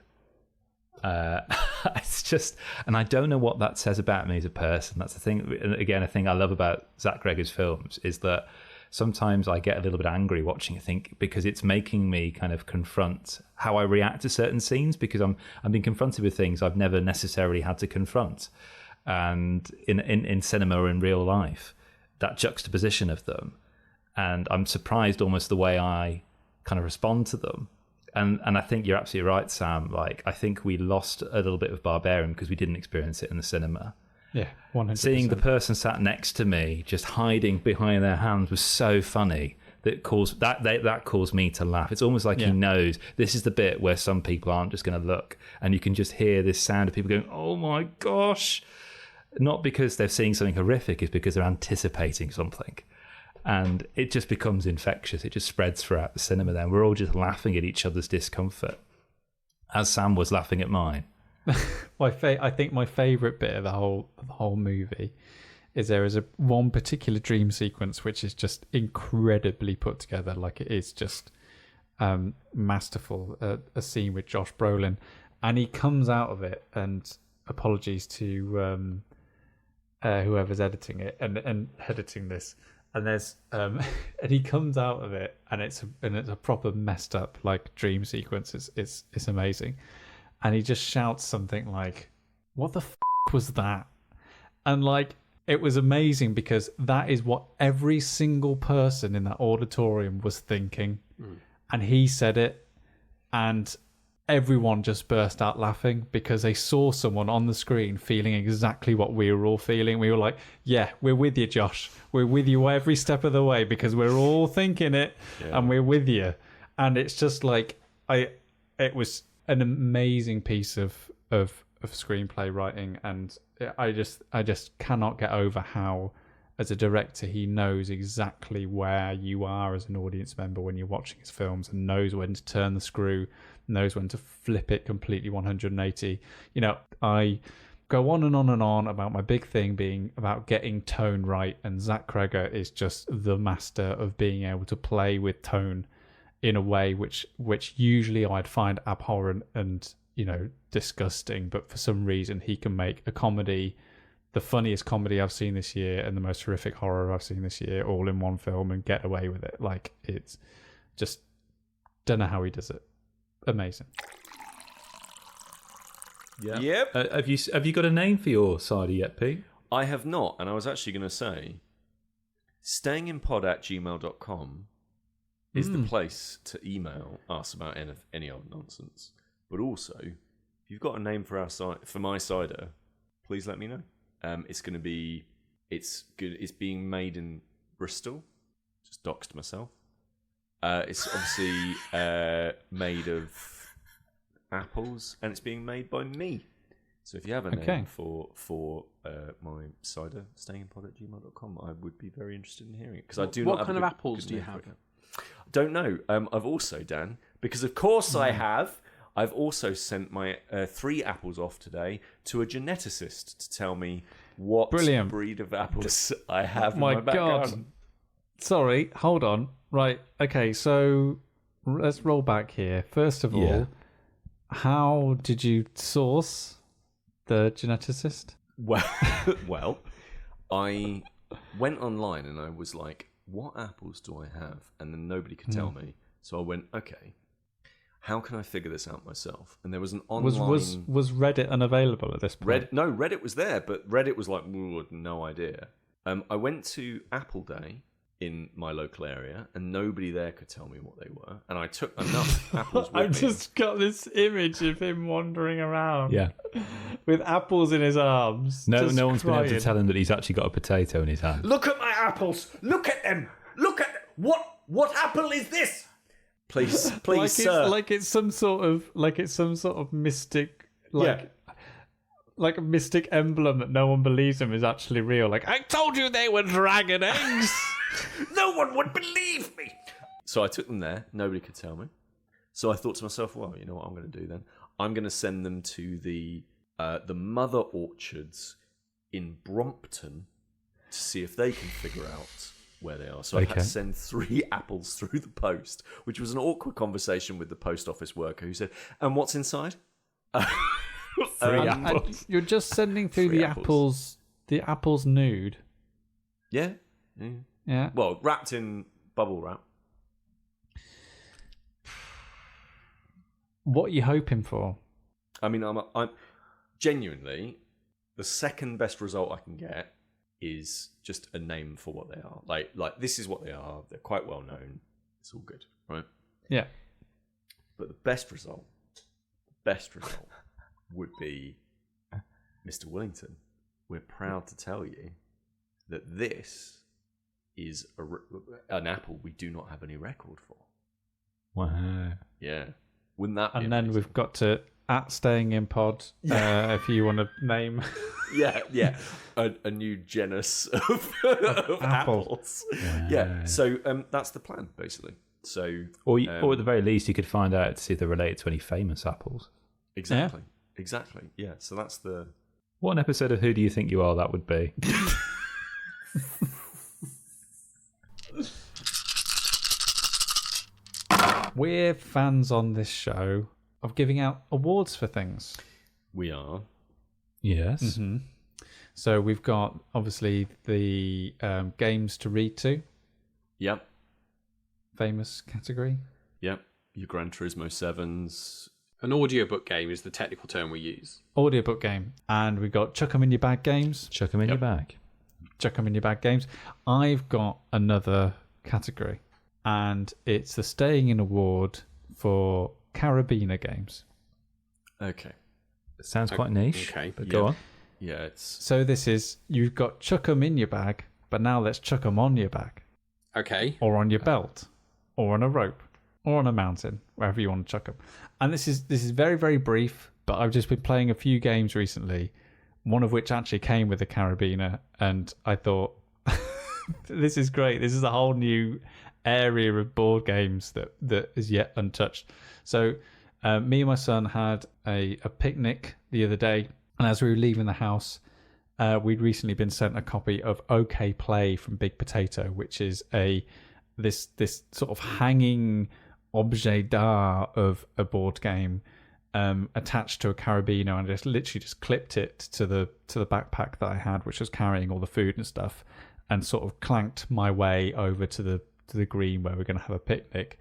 It's just, and I don't know what that says about me as a person. That's the thing. And again, a thing I love about Zach Cregger's films is that sometimes I get a little bit angry watching it, because it's making me kind of confront how I react to certain scenes, because I'm being confronted with things I've never necessarily had to confront. And in cinema or in real life, that juxtaposition of them, and I'm surprised almost the way I kind of respond to them. And I think you're absolutely right, Sam. Like, I think we lost a little bit of Barbarian because we didn't experience it in the cinema. Yeah, 100%. Seeing the person sat next to me just hiding behind their hands was so funny that caused me to laugh. It's almost like he knows this is the bit where some people aren't just going to look, and you can just hear this sound of people going, "Oh my gosh." Not because they're seeing something horrific, it's because they're anticipating something. And it just becomes infectious. It just spreads throughout the cinema then. We're all just laughing at each other's discomfort, as Sam was laughing at mine. I think my favourite bit of the whole movie is there is one particular dream sequence which is just incredibly put together. Like, it is just masterful. A scene with Josh Brolin, and he comes out of it, and apologies to whoever's editing it and editing this, and there's and he comes out of it, and it's a proper messed up like dream sequence. It's amazing, and he just shouts something like, "What the f*** was that?" And like, it was amazing because that is what every single person in that auditorium was thinking, and he said it, and everyone just burst out laughing because they saw someone on the screen feeling exactly what we were all feeling. We were like, yeah, we're with you, Josh. We're with you every step of the way because we're all thinking it, and we're with you. And it's just like, it was an amazing piece of screenplay writing, and I just cannot get over how, as a director, he knows exactly where you are as an audience member when you're watching his films, and knows when to turn the screw, knows when to flip it completely 180. You know, I go on and on and on about my big thing being about getting tone right, and Zach Cregger is just the master of being able to play with tone in a way which usually I'd find abhorrent and, disgusting, but for some reason he can make a comedy, the funniest comedy I've seen this year and the most horrific horror I've seen this year, all in one film, and get away with it. Like, it's just, don't know how he does it. Amazing. Yeah. Yep. Have you got a name for your cider yet, Pete? I have not, and I was actually going to say, stayinginpod@gmail.com is the place to email us about any old nonsense. But also, if you've got a name for my cider, please let me know. It's good. It's being made in Bristol. Just doxed myself. It's obviously made of apples, and it's being made by me. So if you have a name for my cider, stayinginpod@gmail.com, I would be very interested in hearing it, because I do not have what kind of apples do you have? Don't know. I've also, Dan, because of course I have. I've also sent my 3 apples off today to a geneticist to tell me what breed of apples I have in my back garden. Sorry, hold on. Right, okay, so let's roll back here. First of all, how did you source the geneticist? Well, I went online and I was like, what apples do I have? And then nobody could tell me. So I went, okay, how can I figure this out myself? And there was an online... Was Reddit unavailable at this point? No, Reddit was there, but Reddit was like, no idea. I went to Apple Day in my local area, and nobody there could tell me what they were. And I took enough apples with me. I've just got this image of him wandering around. Yeah. With apples in his arms. No one's been able to tell him that he's actually got a potato in his hand. Look at my apples! Look at them! Look at what apple is this? Please, sir. It's some sort of mystic, like a mystic emblem that no one believes him is actually real. Like, I told you they were dragon eggs. No one would believe me. So I took them there. Nobody could tell me. So I thought to myself, well, you know what I'm going to do then? I'm going to send them to the mother orchards in Brompton to see if they can figure out where they are. So I had to send 3 apples through the post, which was an awkward conversation with the post office worker who said, "And what's inside?" 3 apples. You're just sending through the apples nude. Yeah. Well, wrapped in bubble wrap. What are you hoping for? I mean, I'm genuinely, the second best result I can get is just a name for what they are. Like this is what they are. They're quite well known. It's all good, right? Yeah. But the best result would be Mr. Willington. We're proud to tell you that this is an apple we do not have any record for. Wow. Yeah. Wouldn't that be And then amazing? we've got to @stayinginpod if you want to name a new genus of apples. Wow. Yeah, so that's the plan basically. So or at the very least you could find out to see if they're related to any famous apples. Exactly. Yeah, so that's the... What an episode of Who Do You Think You Are that would be. We're fans on this show of giving out awards for things. We are. Yes. Mm-hmm. So we've got, obviously, the games to read to. Yep. Famous category. Yep. Your Gran Turismo 7s. An audiobook game is the technical term we use. Audiobook game. And we've got Chuck 'em in your bag games. Chuck them in your bag. Chuck 'em in your bag games. I've got another category. And it's the Staying In Award for carabiner games. Okay. It sounds quite niche. Okay. But go on. Yeah, it's... So this is, you've got chuck 'em in your bag, but now let's chuck 'em on your bag. Okay. Or on your belt. Or on a rope. Or on a mountain. Wherever you want to chuck them. And this is very, very brief, but I've just been playing a few games recently, one of which actually came with a carabiner, and I thought, this is great. This is a whole new area of board games that is yet untouched. So me and my son had a picnic the other day, and as we were leaving the house, we'd recently been sent a copy of OK Play from Big Potato, which is this sort of hanging objet d'art of a board game attached to a carabiner, and I just literally just clipped it to the backpack that I had, which was carrying all the food and stuff, and sort of clanked my way over to the green where we're going to have a picnic.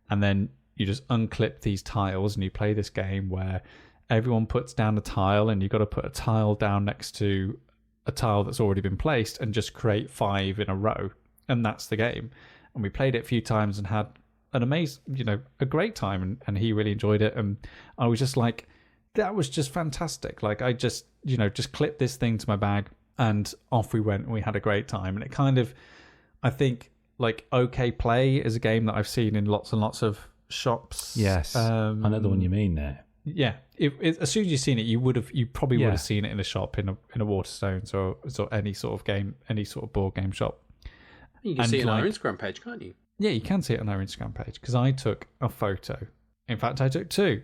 And then you just unclip these tiles and you play this game where everyone puts down a tile, and you've got to put a tile down next to a tile that's already been placed and just create 5 in a row, and that's the game. And we played it a few times and had an amazing, a great time, and he really enjoyed it, and I was just like, that was just fantastic. Like, I just just clipped this thing to my bag and off we went, and we had a great time. And it kind of, I think, like, OK Play is a game that I've seen in lots and lots of shops. Yes, I know the one you mean there. Yeah, as soon as you've seen it, you probably would have seen it in a shop, in a Waterstones or any sort of game, any sort of board game shop. You can see it on our Instagram page, can't you? Yeah, you can see it on our Instagram page, because I took a photo. In fact, I took 2.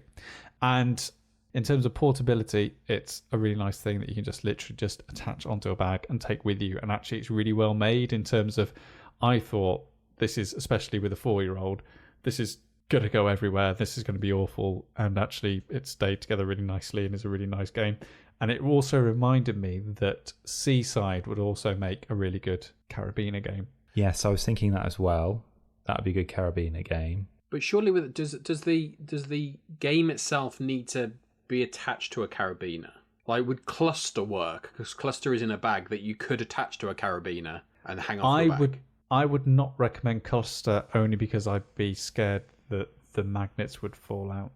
And in terms of portability, it's a really nice thing that you can just literally just attach onto a bag and take with you. And actually, it's really well made in terms of, I thought, this is, especially with a 4-year-old, this is going to go everywhere. This is going to be awful. And actually, it stayed together really nicely and is a really nice game. And it also reminded me that Seaside would also make a really good carabiner game. Yes, I was thinking that as well. That would be a good carabiner game. But surely, does the game itself need to be attached to a carabiner? Like, would cluster work? Because cluster is in a bag that you could attach to a carabiner and hang off the bag. I would not recommend cluster, only because I'd be scared that the magnets would fall out.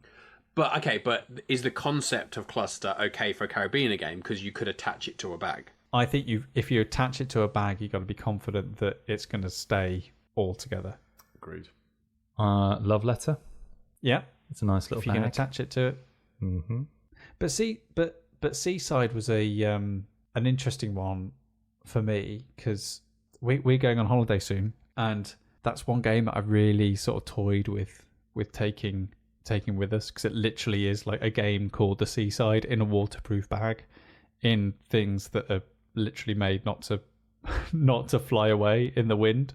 But is the concept of cluster okay for a carabiner game? Because you could attach it to a bag. I think if you attach it to a bag, you've got to be confident that it's going to stay all together. Agreed. Love letter. Yeah, it's a nice little. If you can attach it to it. Mm-hmm. But Seaside was an interesting one for me, because we're going on holiday soon, and that's one game that I've really sort of toyed with taking with us, because it literally is like a game called The Seaside in a waterproof bag, in things that are literally made not to fly away in the wind.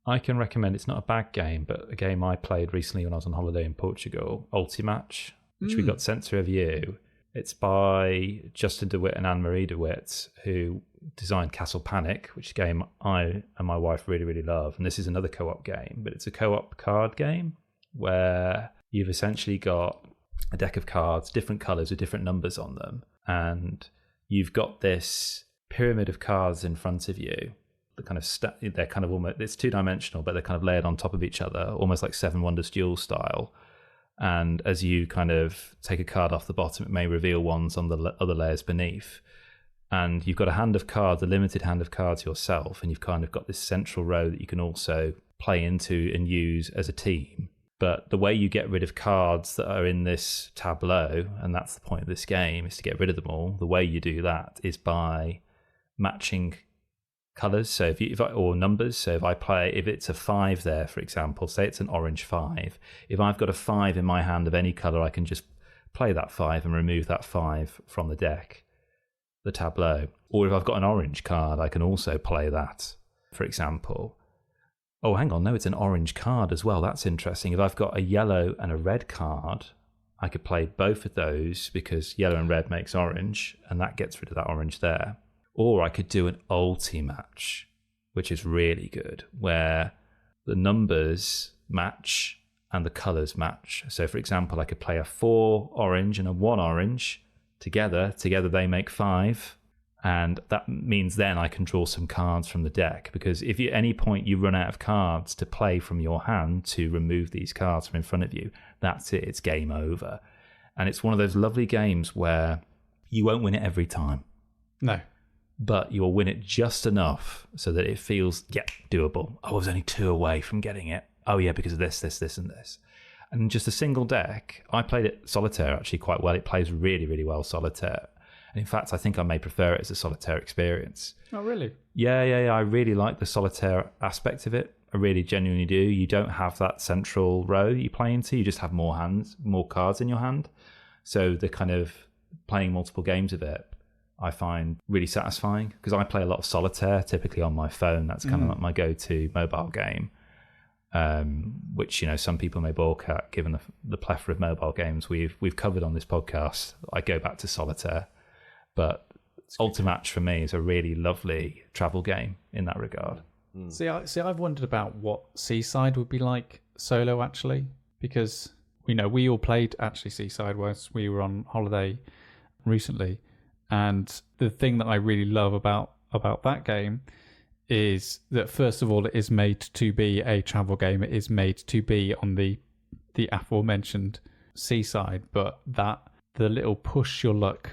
I can recommend, it's not a bad game, but a game I played recently when I was on holiday in Portugal, Ultimatch, which we got sent to review. It's by Justin DeWitt and Anne-Marie DeWitt, who designed Castle Panic, which is a game I and my wife really, really love. And this is another co-op game, but it's a co-op card game where you've essentially got a deck of cards, different colours with different numbers on them. And you've got this pyramid of cards in front of you. They're kind of almost, it's 2-dimensional, but they're kind of layered on top of each other, almost like Seven Wonders Duel style. And as you kind of take a card off the bottom, it may reveal ones on the other layers beneath. And you've got a hand of cards, a limited hand of cards yourself, and you've kind of got this central row that you can also play into and use as a team. But the way you get rid of cards that are in this tableau, and that's the point of this game, is to get rid of them all. The way you do that is by matching colours, so or numbers. So if it's a 5 there, for example, say it's an orange 5. If I've got a 5 in my hand of any colour, I can just play that 5 and remove that 5 from the deck, the tableau. Or if I've got an orange card, I can also play that, for example. Oh, hang on, no, it's an orange card as well. That's interesting. If I've got a yellow and a red card, I could play both of those, because yellow and red makes orange, and that gets rid of that orange there. Or I could do an Ultimatch, which is really good, where the numbers match and the colours match. So, for example, I could play a 4 orange and a 1 orange together. Together they make 5. And that means then I can draw some cards from the deck, because if at any point you run out of cards to play from your hand to remove these cards from in front of you, that's it. It's game over. And it's one of those lovely games where you won't win it every time. No. But you'll win it just enough so that it feels, doable. Oh, I was only 2 away from getting it. Oh, yeah, because of this, and this. And just a single deck. I played it solitaire actually quite well. It plays really, really well solitaire. And in fact, I think I may prefer it as a solitaire experience. Oh, really? Yeah. I really like the solitaire aspect of it. I really genuinely do. You don't have that central row that you play into. You just have more cards in your hand. So the kind of playing multiple games of it, I find really satisfying, because I play a lot of solitaire typically on my phone. That's kind of like my go-to mobile game. which some people may balk at given the plethora of mobile games we've covered on this podcast. I go back to Solitaire, but Ultimatch for me is a really lovely travel game in that regard. See, I've wondered about what Seaside would be like solo, actually, because we all played actually Seaside whilst we were on holiday recently, and the thing that I really love about that game is that, first of all, it is made to be a travel game. It is made to be on the aforementioned seaside, but that the little push your luck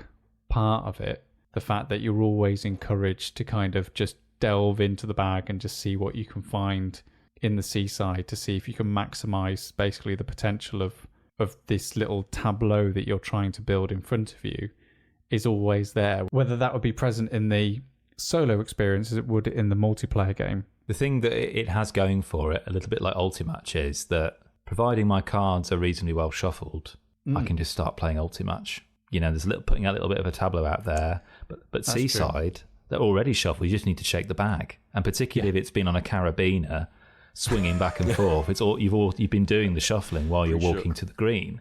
part of it, the fact that you're always encouraged to kind of just delve into the bag and just see what you can find in the seaside to see if you can maximize basically the potential of this little tableau that you're trying to build in front of you, is always there. Whether that would be present in the solo experience as it would in the multiplayer game. The thing that it has going for it, a little bit like Ultimatch, is that providing my cards are reasonably well shuffled, I can just start playing Ultimatch. There's putting a little bit of a tableau out there, but Seaside, they're already shuffled. You just need to shake the bag, and particularly if it's been on a carabiner, swinging back and forth. It's all you've been doing the shuffling while you're walking to the green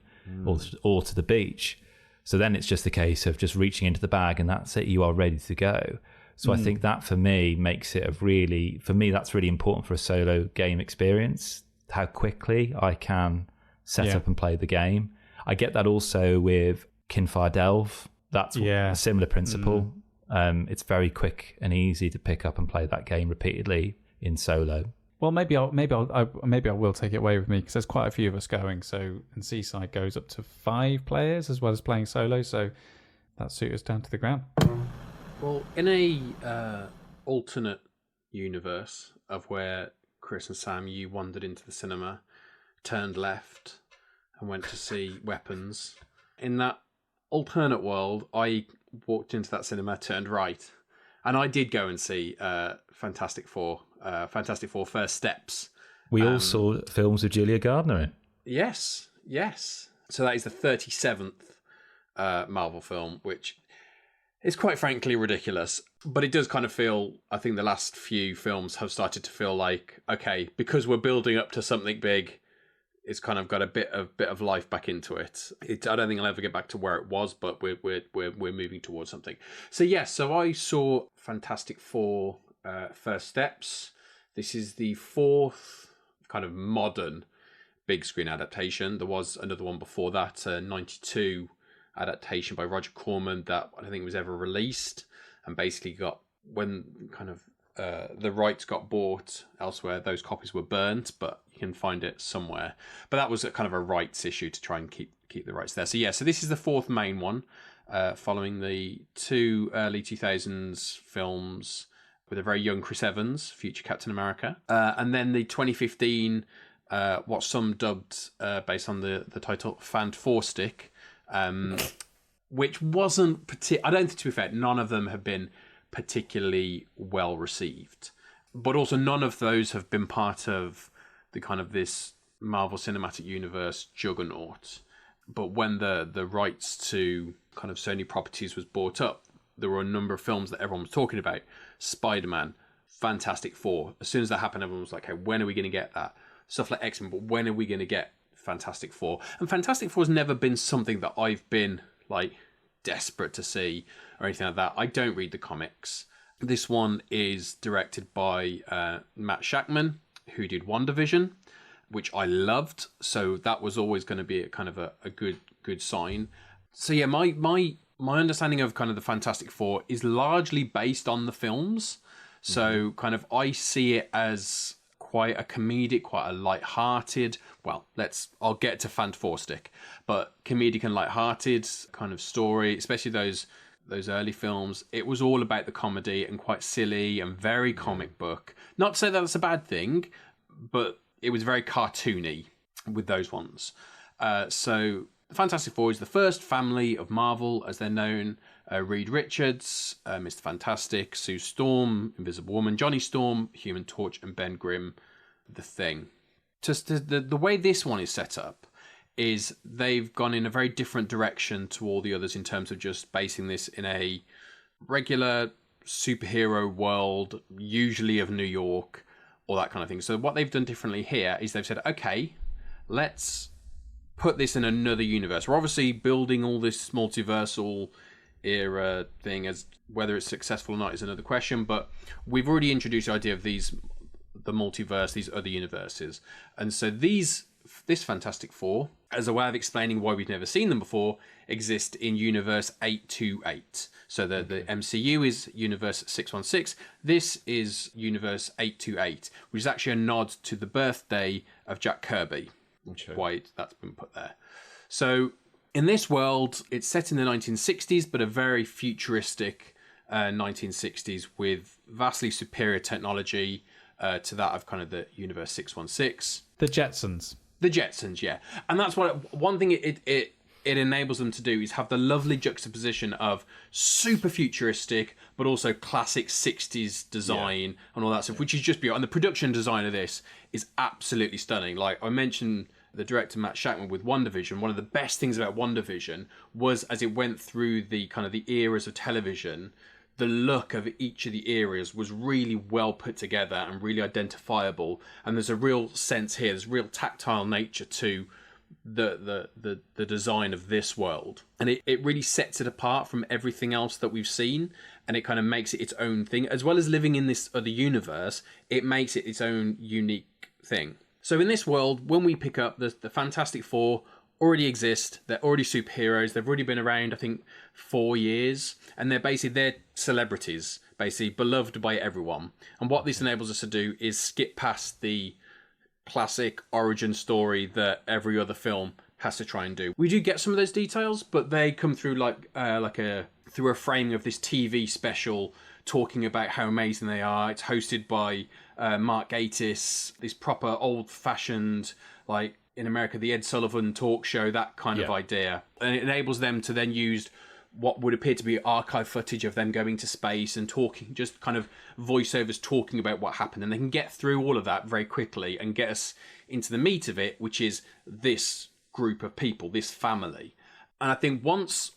or to the beach. So then it's just a case of just reaching into the bag, and that's it. You are ready to go. So I think that for me makes it that's really important for a solo game experience, how quickly I can set up and play the game. I get that also with Kinfire Delve. That's a similar principle. It's very quick and easy to pick up and play that game repeatedly in solo. Well, maybe I will take it away with me, because there's quite a few of us going. So, and Seaside goes up to 5 players as well as playing solo. So that suits us down to the ground. Well, in a alternate universe of where Kris and Sam, you wandered into the cinema, turned left, and went to see Weapons. In that alternate world, I walked into that cinema, turned right, and I did go and see Fantastic Four First Steps. We all saw films with Julia Gardner in. Yes. So that is the 37th Marvel film, which is quite frankly ridiculous. But it does kind of feel, I think the last few films have started to feel like, okay, because we're building up to something big, it's kind of got a bit of life back into it. I don't think I'll ever get back to where it was, but we're moving towards something. So so I saw Fantastic Four First Steps. This is the 4th kind of modern big screen adaptation. There was another one before that, 92 adaptation by Roger Corman that I don't think was ever released, and basically when kind of the rights got bought elsewhere, those copies were burnt, but you can find it somewhere. But that was a kind of a rights issue to try and keep the rights there. So this is the 4th main one, following the 2 early 2000s films with a very young Chris Evans, future Captain America, and then the 2015 what some dubbed based on the title Fantastic, which wasn't I don't think, to be fair, none of them have been particularly well received, but also none of those have been part of the kind of this Marvel Cinematic Universe juggernaut. But when the rights to kind of Sony properties was bought up, there were a number of films that everyone was talking about. Spider-Man, Fantastic Four. As soon as that happened, everyone was like, okay, when are we going to get that? Stuff like X-Men, but when are we going to get Fantastic Four? And Fantastic Four has never been something that I've been like desperate to see or anything like that. I don't read the comics. This one is directed by Matt Shakman, who did WandaVision, which I loved. So that was always going to be a kind of a good sign. So yeah, my understanding of kind of the Fantastic Four is largely based on the films. So kind of I see it as quite a comedic, quite a light-hearted, well, I'll get to Fantastic, but comedic and light-hearted kind of story, especially those early films. It was all about the comedy and quite silly and very comic book. Not to say that's a bad thing, but it was very cartoony with those ones. So Fantastic Four is the first family of Marvel, as they're known. Reed Richards, Mr. Fantastic, Sue Storm, Invisible Woman, Johnny Storm, Human Torch, and Ben Grimm, The Thing. Just the way this one is set up is they've gone in a very different direction to all the others in terms of just basing this in a regular superhero world, usually of New York, all that kind of thing. So what they've done differently here is they've said, okay, let's put this in another universe. We're obviously building all this multiversal era thing, as whether it's successful or not is another question, but we've already introduced the idea of the multiverse, these other universes. And so this Fantastic Four, as a way of explaining why we've never seen them before, exist in universe 828. So the MCU is universe 616. This is universe 828, which is actually a nod to the birthday of Jack Kirby. Okay. Why that's been put there. So in this world, it's set in the 1960s, but a very futuristic 1960s with vastly superior technology to that of kind of the universe 616. The Jetsons. The Jetsons, yeah. And that's what one thing it enables them to do is have the lovely juxtaposition of super futuristic, but also classic 60s design and all that stuff, which is just beautiful. And the production design of this is absolutely stunning. Like I mentioned, the director Matt Shackman with WandaVision, one of the best things about WandaVision was as it went through the kind of the eras of television, the look of each of the eras was really well put together and really identifiable. And there's a real sense here, there's real tactile nature to the design of this world. And it really sets it apart from everything else that we've seen. And it kind of makes it its own thing. As well as living in this other universe, it makes it its own unique thing. So in this world, when we pick up the Fantastic Four already exist, they're already superheroes, they've already been around, I think, 4 years, and they're celebrities, basically beloved by everyone. And what this enables us to do is skip past the classic origin story that every other film has to try and do. We do get some of those details, but they come through through a framing of this TV special talking about how amazing they are. It's hosted by Mark Gatiss, this proper old-fashioned, like in America, the Ed Sullivan talk show, that kind of idea. And it enables them to then use what would appear to be archive footage of them going to space and talking, just kind of voiceovers talking about what happened. And they can get through all of that very quickly and get us into the meat of it, which is this group of people, this family. And I think once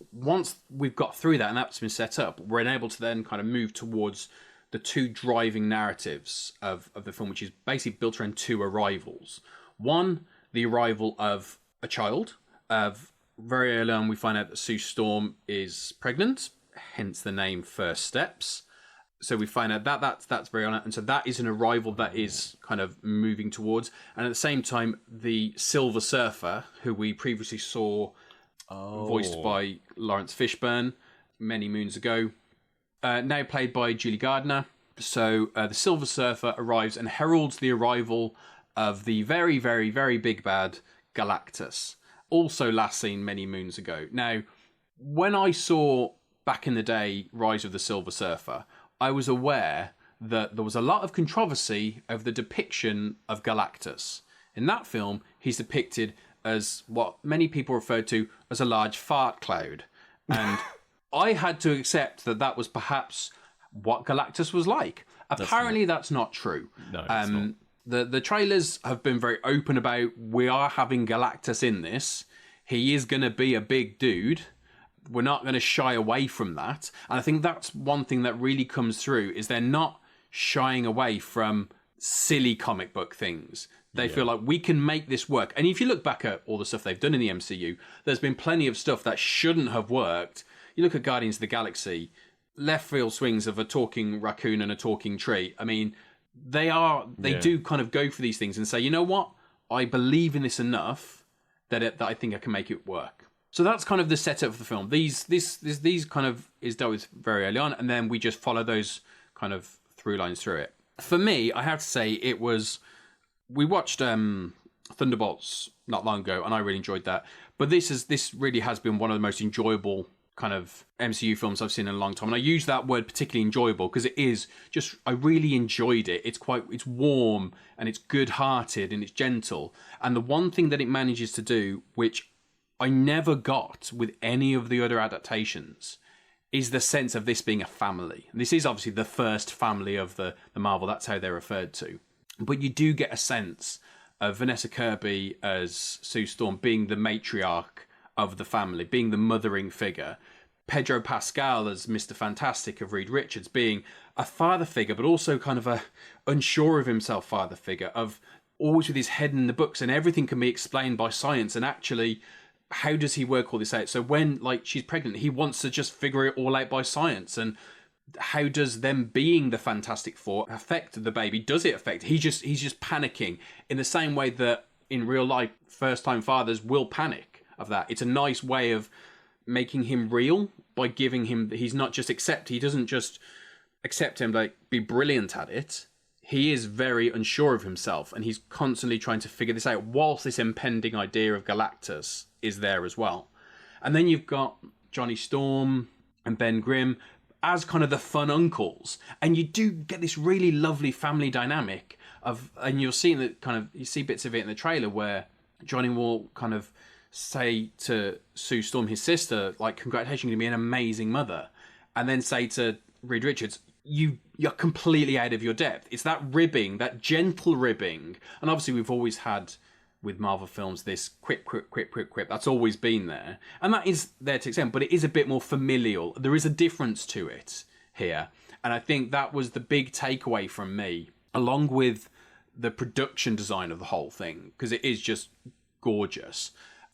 we've got through that and that's been set up, we're enabled to then kind of move towards the two driving narratives of the film, which is basically built around two arrivals. One, the arrival of a child. Very early on, we find out that Sue Storm is pregnant, hence the name First Steps. So we find out that's very on it. And so that is an arrival that is kind of moving towards. And at the same time, the Silver Surfer, who we previously saw voiced by Lawrence Fishburne many moons ago, now played by Julie Gardner. So the Silver Surfer arrives and heralds the arrival of the very, very, very big bad Galactus, also last seen many moons ago. Now, when I saw back in the day Rise of the Silver Surfer, I was aware that there was a lot of controversy over the depiction of Galactus. In that film, he's depicted as what many people refer to as a large fart cloud. And I had to accept that was perhaps what Galactus was like. Apparently, that's not true. No, it's not. The trailers have been very open about, we are having Galactus in this. He is going to be a big dude. We're not going to shy away from that. And I think that's one thing that really comes through, is they're not shying away from silly comic book things. They feel like we can make this work. And if you look back at all the stuff they've done in the MCU, there's been plenty of stuff that shouldn't have worked. You look at Guardians of the Galaxy, left field swings of a talking raccoon and a talking tree. I mean, they do kind of go for these things and say, you know what? I believe in this enough that I think I can make it work. So that's kind of the setup of the film. These kind of is dealt with very early on, and then we just follow those kind of through lines through it. For me, I have to say we watched Thunderbolts not long ago, and I really enjoyed that. But this really has been one of the most enjoyable kind of MCU films I've seen in a long time. And I use that word particularly enjoyable because it is just, I really enjoyed it. It's warm and it's good-hearted and it's gentle. And the one thing that it manages to do, which I never got with any of the other adaptations, is the sense of this being a family. And this is obviously the first family of the Marvel. That's how they're referred to. But you do get a sense of Vanessa Kirby as Sue Storm being the matriarch of the family, being the mothering figure, Pedro Pascal as Mr. Fantastic of Reed Richards being a father figure, but also kind of a unsure of himself father figure, of always with his head in the books, and everything can be explained by science. And actually, how does he work all this out? So when, like, she's pregnant, he wants to just figure it all out by science. And how does them being the Fantastic Four affect the baby? Does it affect? He's just panicking in the same way that in real life, first-time fathers will panic of that. It's a nice way of making him real by giving him, he doesn't just accept him, like, be brilliant at it. He is very unsure of himself, and he's constantly trying to figure this out whilst this impending idea of Galactus is there as well. And then you've got Johnny Storm and Ben Grimm as kind of the fun uncles, and you do get this really lovely family dynamic of, and you're seeing that kind of, you see bits of it in the trailer where Johnny will kind of say to Sue Storm, his sister, like, congratulations, you're going to be an amazing mother, and then say to Reed Richards, you're completely out of your depth. It's that ribbing, that gentle ribbing, and obviously we've always had with Marvel films this quip. That's always been there, and that is there to extent, but it is a bit more familial. There is a difference to it here, and I think that was the big takeaway from me, along with the production design of the whole thing, because it is just gorgeous.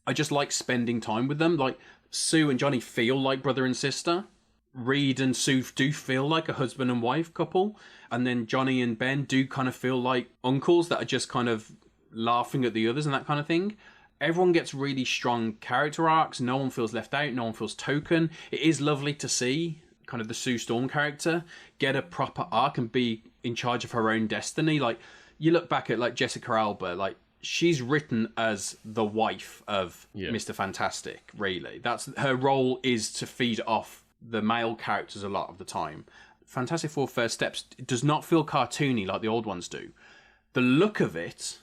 I just like spending time with them. Like, Sue and Johnny feel like brother and sister. Reed and Sue do feel like a husband and wife couple, and then Johnny and Ben do kind of feel like uncles that are just kind of laughing at the others and that kind of thing. Everyone gets really strong character arcs. No one feels left out. No one feels token. It is lovely to see kind of the Sue Storm character get a proper arc and be in charge of her own destiny. Like, you look back at, like, Jessica Alba, like, she's written as the wife of Mr. Fantastic, really. That's her role, is to feed off the male characters a lot of the time. Fantastic Four First Steps does not feel cartoony like the old ones do. The look of it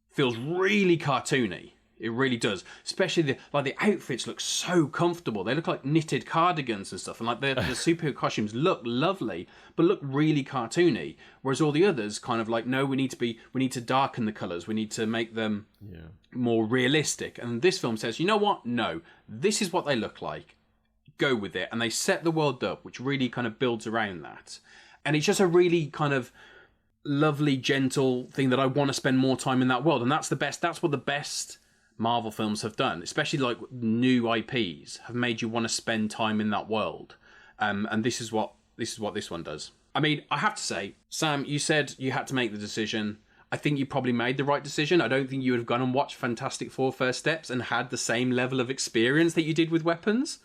feels really cartoony. It really does. Especially the outfits look so comfortable. They look like knitted cardigans and stuff. And like the superhero costumes look lovely, but look really cartoony. Whereas all the others kind of like, no, we need to darken the colours. We need to make them more realistic. And this film says, you know what? No, this is what they look like. Go with it. And they set the world up, which really kind of builds around that. And it's just a really kind of lovely, gentle thing that I want to spend more time in that world. And that's what the best Marvel films have done, especially like new IPs, have made you want to spend time in that world. And this is what this one does. I mean, I have to say, Sam, you said you had to make the decision. I think you probably made the right decision. I don't think you would have gone and watched Fantastic Four First Steps and had the same level of experience that you did with Weapons.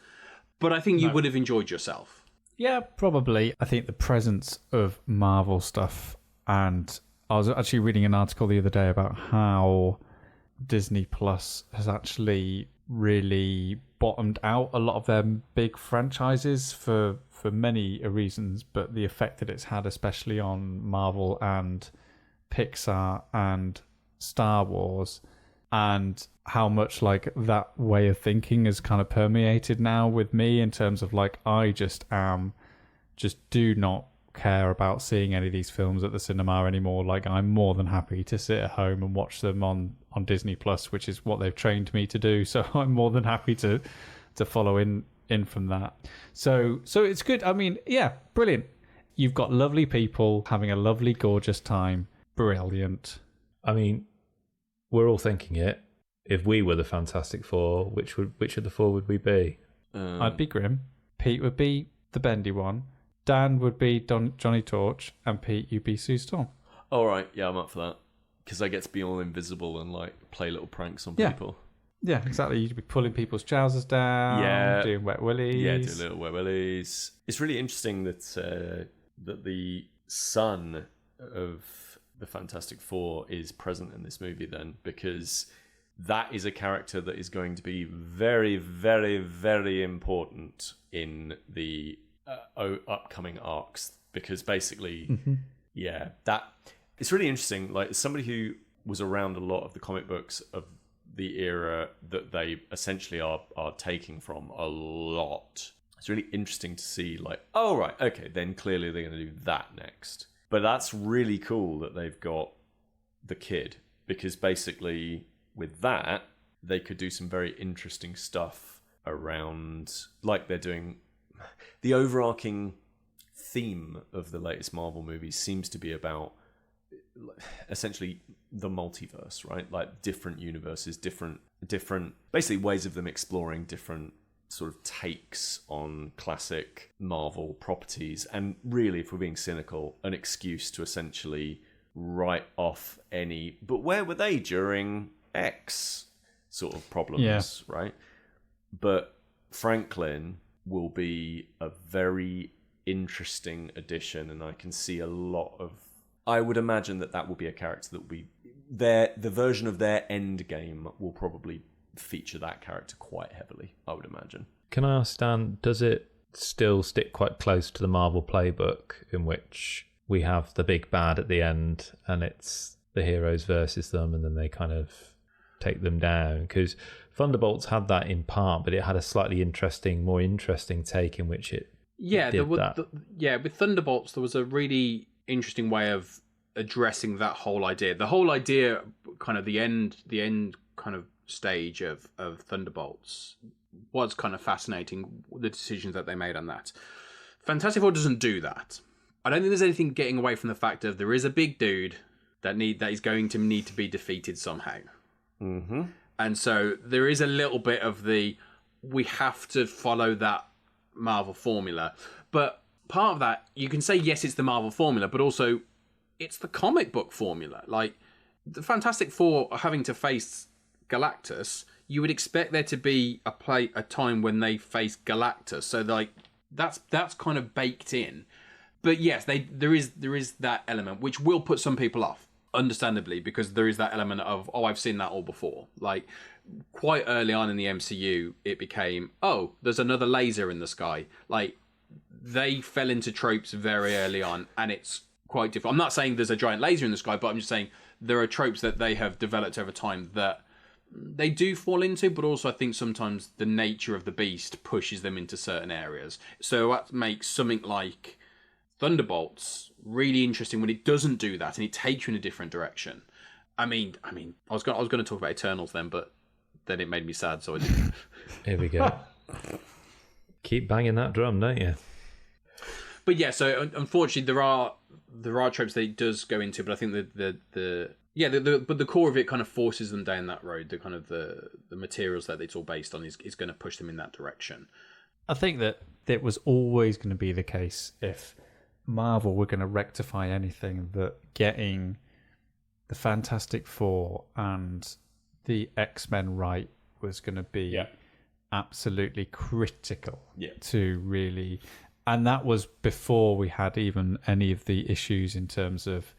But I think you would have enjoyed yourself. Yeah, probably. I think the presence of Marvel stuff, and I was actually reading an article the other day about how Disney Plus has actually really bottomed out a lot of their big franchises for many reasons, but the effect that it's had, especially on Marvel and Pixar and Star Wars, and how much like that way of thinking has kind of permeated now with me, in terms of like, I just do not care about seeing any of these films at the cinema anymore. Like, I'm more than happy to sit at home and watch them on Disney Plus, which is what they've trained me to do. So I'm more than happy to follow in from that. So it's good. I mean, yeah, brilliant. You've got lovely people having a lovely, gorgeous time. Brilliant. I mean, we're all thinking it. If we were the Fantastic Four, which of the four would we be? I'd be Grimm. Pete would be the bendy one. Dan would be Johnny Torch, and Pete, you'd be Sue Storm. All right, yeah, I'm up for that, because I get to be all invisible and like play little pranks on people. Yeah, exactly. You'd be pulling people's trousers down, doing wet willies. Yeah, doing little wet willies. It's really interesting that that the son of the Fantastic Four is present in this movie then, because that is a character that is going to be very, very, very important in the upcoming arcs, because basically, that it's really interesting. Like, as somebody who was around a lot of the comic books of the era that they essentially are taking from a lot, it's really interesting to see, like, oh right, okay, then clearly they're going to do that next. But that's really cool that they've got the kid, because basically with that they could do some very interesting stuff around, like they're doing. The overarching theme of the latest Marvel movies seems to be about essentially the multiverse, right? Like different universes, different basically ways of them exploring different sort of takes on classic Marvel properties, and really, if we're being cynical, an excuse to essentially write off any, but where were they during X sort of problems, right? But Franklin will be a very interesting addition, and I can see a lot of, I would imagine that will be a character that the version of their end game will probably feature that character quite heavily, I would imagine. Can I ask Stan, does it still stick quite close to the Marvel playbook in which we have the big bad at the end and it's the heroes versus them and then they kind of take them down? Because Thunderbolts had that in part, but it had a slightly more interesting take in which it did that. With Thunderbolts, there was a really interesting way of addressing that whole idea. The whole idea, kind of the end kind of stage of Thunderbolts was kind of fascinating, the decisions that they made on that. Fantastic Four doesn't do that. I don't think there's anything getting away from the fact of there is a big dude that is going to need to be defeated somehow. Mm-hmm. And so there is a little bit of we have to follow that Marvel formula. But part of that, you can say, yes, it's the Marvel formula, but also it's the comic book formula. Like, the Fantastic Four are having to face Galactus. You would expect there to be a time when they face Galactus. So, like, that's kind of baked in. But yes, there is that element, which will put some people off, understandably, because there is that element of, I've seen that all before. Like, quite early on in the MCU, it became, there's another laser in the sky. Like, they fell into tropes very early on, and it's quite different. I'm not saying there's a giant laser in the sky, but I'm just saying there are tropes that they have developed over time that they do fall into, but also I think sometimes the nature of the beast pushes them into certain areas. So that makes something like Thunderbolts really interesting when it doesn't do that and it takes you in a different direction. I mean, I was going to talk about Eternals then, but then it made me sad, so I didn't. Here we go. Keep banging that drum, don't you? But yeah, so unfortunately there are tropes that it does go into, but I think but the core of it kind of forces them down that road. The kind of the materials that it's all based on is going to push them in that direction. I think that it was always going to be the case if Marvel were going to rectify anything, that getting the Fantastic Four and the X-Men right was going to be absolutely critical to really... And that was before we had even any of the issues in terms of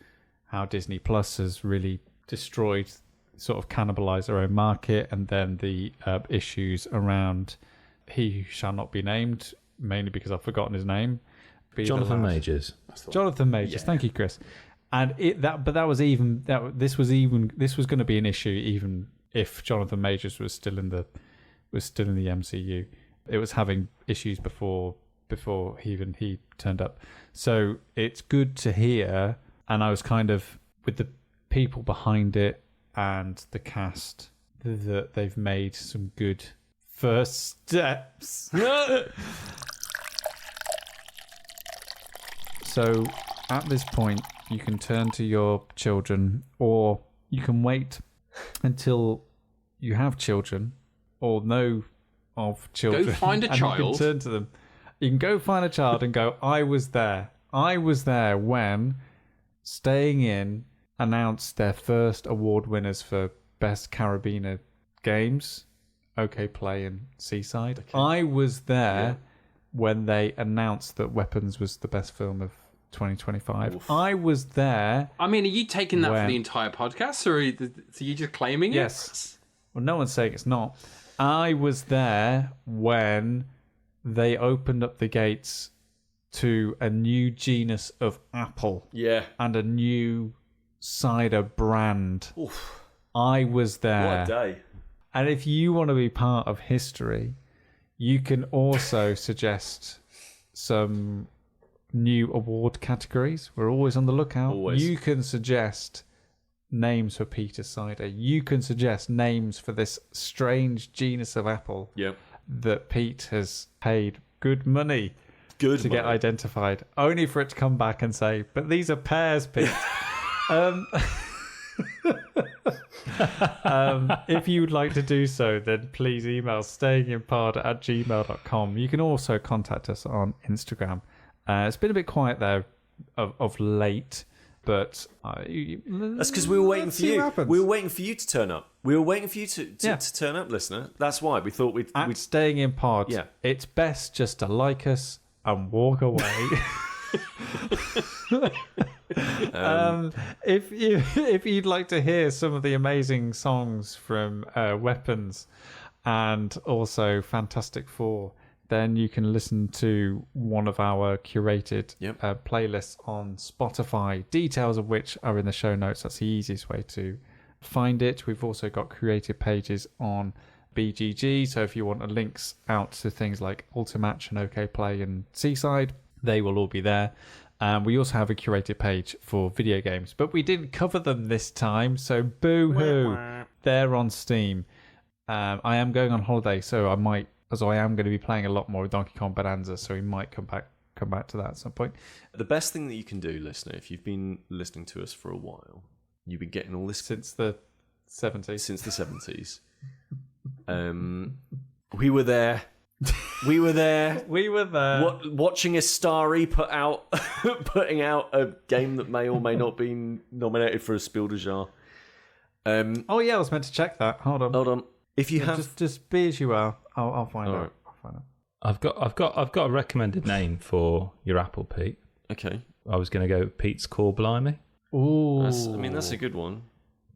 how Disney Plus has really destroyed, sort of cannibalized their own market, and then the issues around He Who Shall Not Be Named, mainly because I've forgotten his name. Jonathan Majors. Jonathan Majors. Thank you, Kris. And this was going to be an issue even if Jonathan Majors was still in the MCU. It was having issues before he turned up. So it's good to hear, and I was kind of, with the people behind it and the cast, that they've made some good first steps. So at this point, you can turn to your children, or you can wait until you have children or know of children. Go find a child. You can turn to them. You can go find a child and go, I was there. I was there when Staying In announced their first award winners for Best Carabiner Games, OK Play and Seaside. Okay. I was there when they announced that Weapons was the best film of 2025. Oof. I was there. I mean, are you taking that for the entire podcast, or are you just claiming it? Yes. Well, no one's saying it's not. I was there when they opened up the gates to a new genus of apple. Yeah. And a new cider brand. Oof. I was there. What a day. And if you want to be part of history, you can also suggest some new award categories. We're always on the lookout. Always. You can suggest names for Peter Cider. You can suggest names for this strange genus of apple. Yep. that Pete has paid good money to get identified, only for it to come back and say, but these are pears, Pete. If you would like to do so, then please email stayinginpod@gmail.com. You can also contact us on Instagram. It's been a bit quiet there of late, but that's because we were waiting for you. We were waiting for you to turn up. We were waiting for you to turn up, listener. That's why we thought we'd Staying in Pod. Yeah. It's best just to like us and walk away. If you'd like to hear some of the amazing songs from Weapons and also Fantastic Four, then you can listen to one of our curated playlists on Spotify, details of which are in the show notes. That's the easiest way to find it. We've also got created pages on BGG, so if you want links out to things like Ultimatch and OK Play and Seaside, they will all be there. We also have a curated page for video games, but we didn't cover them this time, so boo-hoo. They're on Steam. I am going on holiday, so I am going to be playing a lot more of Donkey Kong Bonanza, so we might come back to that at some point. The best thing that you can do, listener, if you've been listening to us for a while, you've been getting all this since the 70s. Since the 70s. We were there. We were there. Watching Astari putting out a game that may or may not be nominated for a Spiel des Jahres. Oh yeah, I was meant to check that. Hold on. If you have, just be as you are. I'll find out. Right. I'll find out. I've got a recommended name for your apple, Pete. Okay. I was going to go Pete's Core Blimey. Ooh. That's a good one.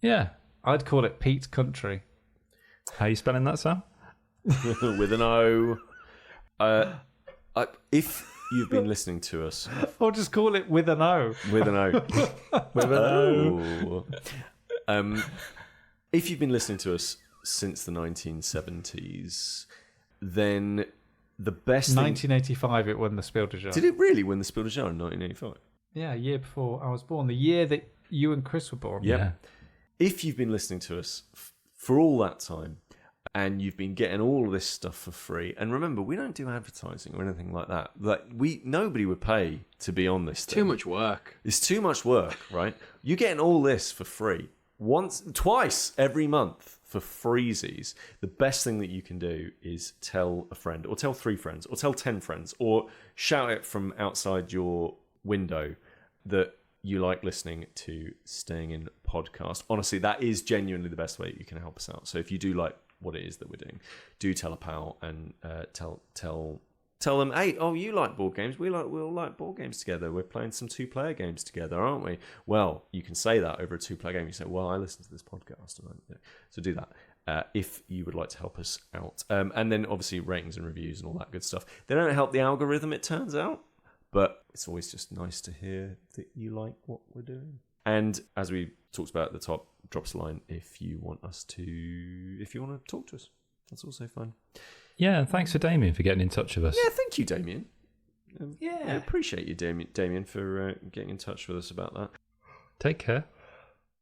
Yeah. I'd call it Pete's Country. How are you spelling that, Sam? With an O. If you've been listening to us, or just call it with an O. With an O. With an O. If you've been listening to us since the 1970s, then the best 1985 it won the Spiel des Jahres. Did it really win the Spiel des Jahres in 1985? Yeah, a year before I was born. The year that you and Kris were born. Yep. Yeah. If you've been listening to us for all that time, and you've been getting all of this stuff for free, and remember, we don't do advertising or anything like that. Nobody would pay to be on this thing. Too much work. It's too much work, right? You're getting all this for free. Twice every month for freezies. The best thing that you can do is tell a friend, or tell 3 friends, or tell 10 friends, or shout it from outside your window that you like listening to Staying In Podcast. Honestly, that is genuinely the best way you can help us out. So if you do like what it is that we're doing, do tell a pal and tell them, hey, you like board games, we all like board games together, we're playing some 2-player games together, aren't we? Well, you can say that over a 2-player game. You say, well, I listen to this podcast, so do that if you would like to help us out. And then obviously ratings and reviews and all that good stuff. They don't help the algorithm, it turns out, but it's always just nice to hear that you like what we're doing. And as we talked about at the top, drop us a line if you want to talk to us. That's also fun. Yeah, and thanks for Damien for getting in touch with us. Yeah, thank you, Damien. I appreciate you, Damien, for getting in touch with us about that. Take care.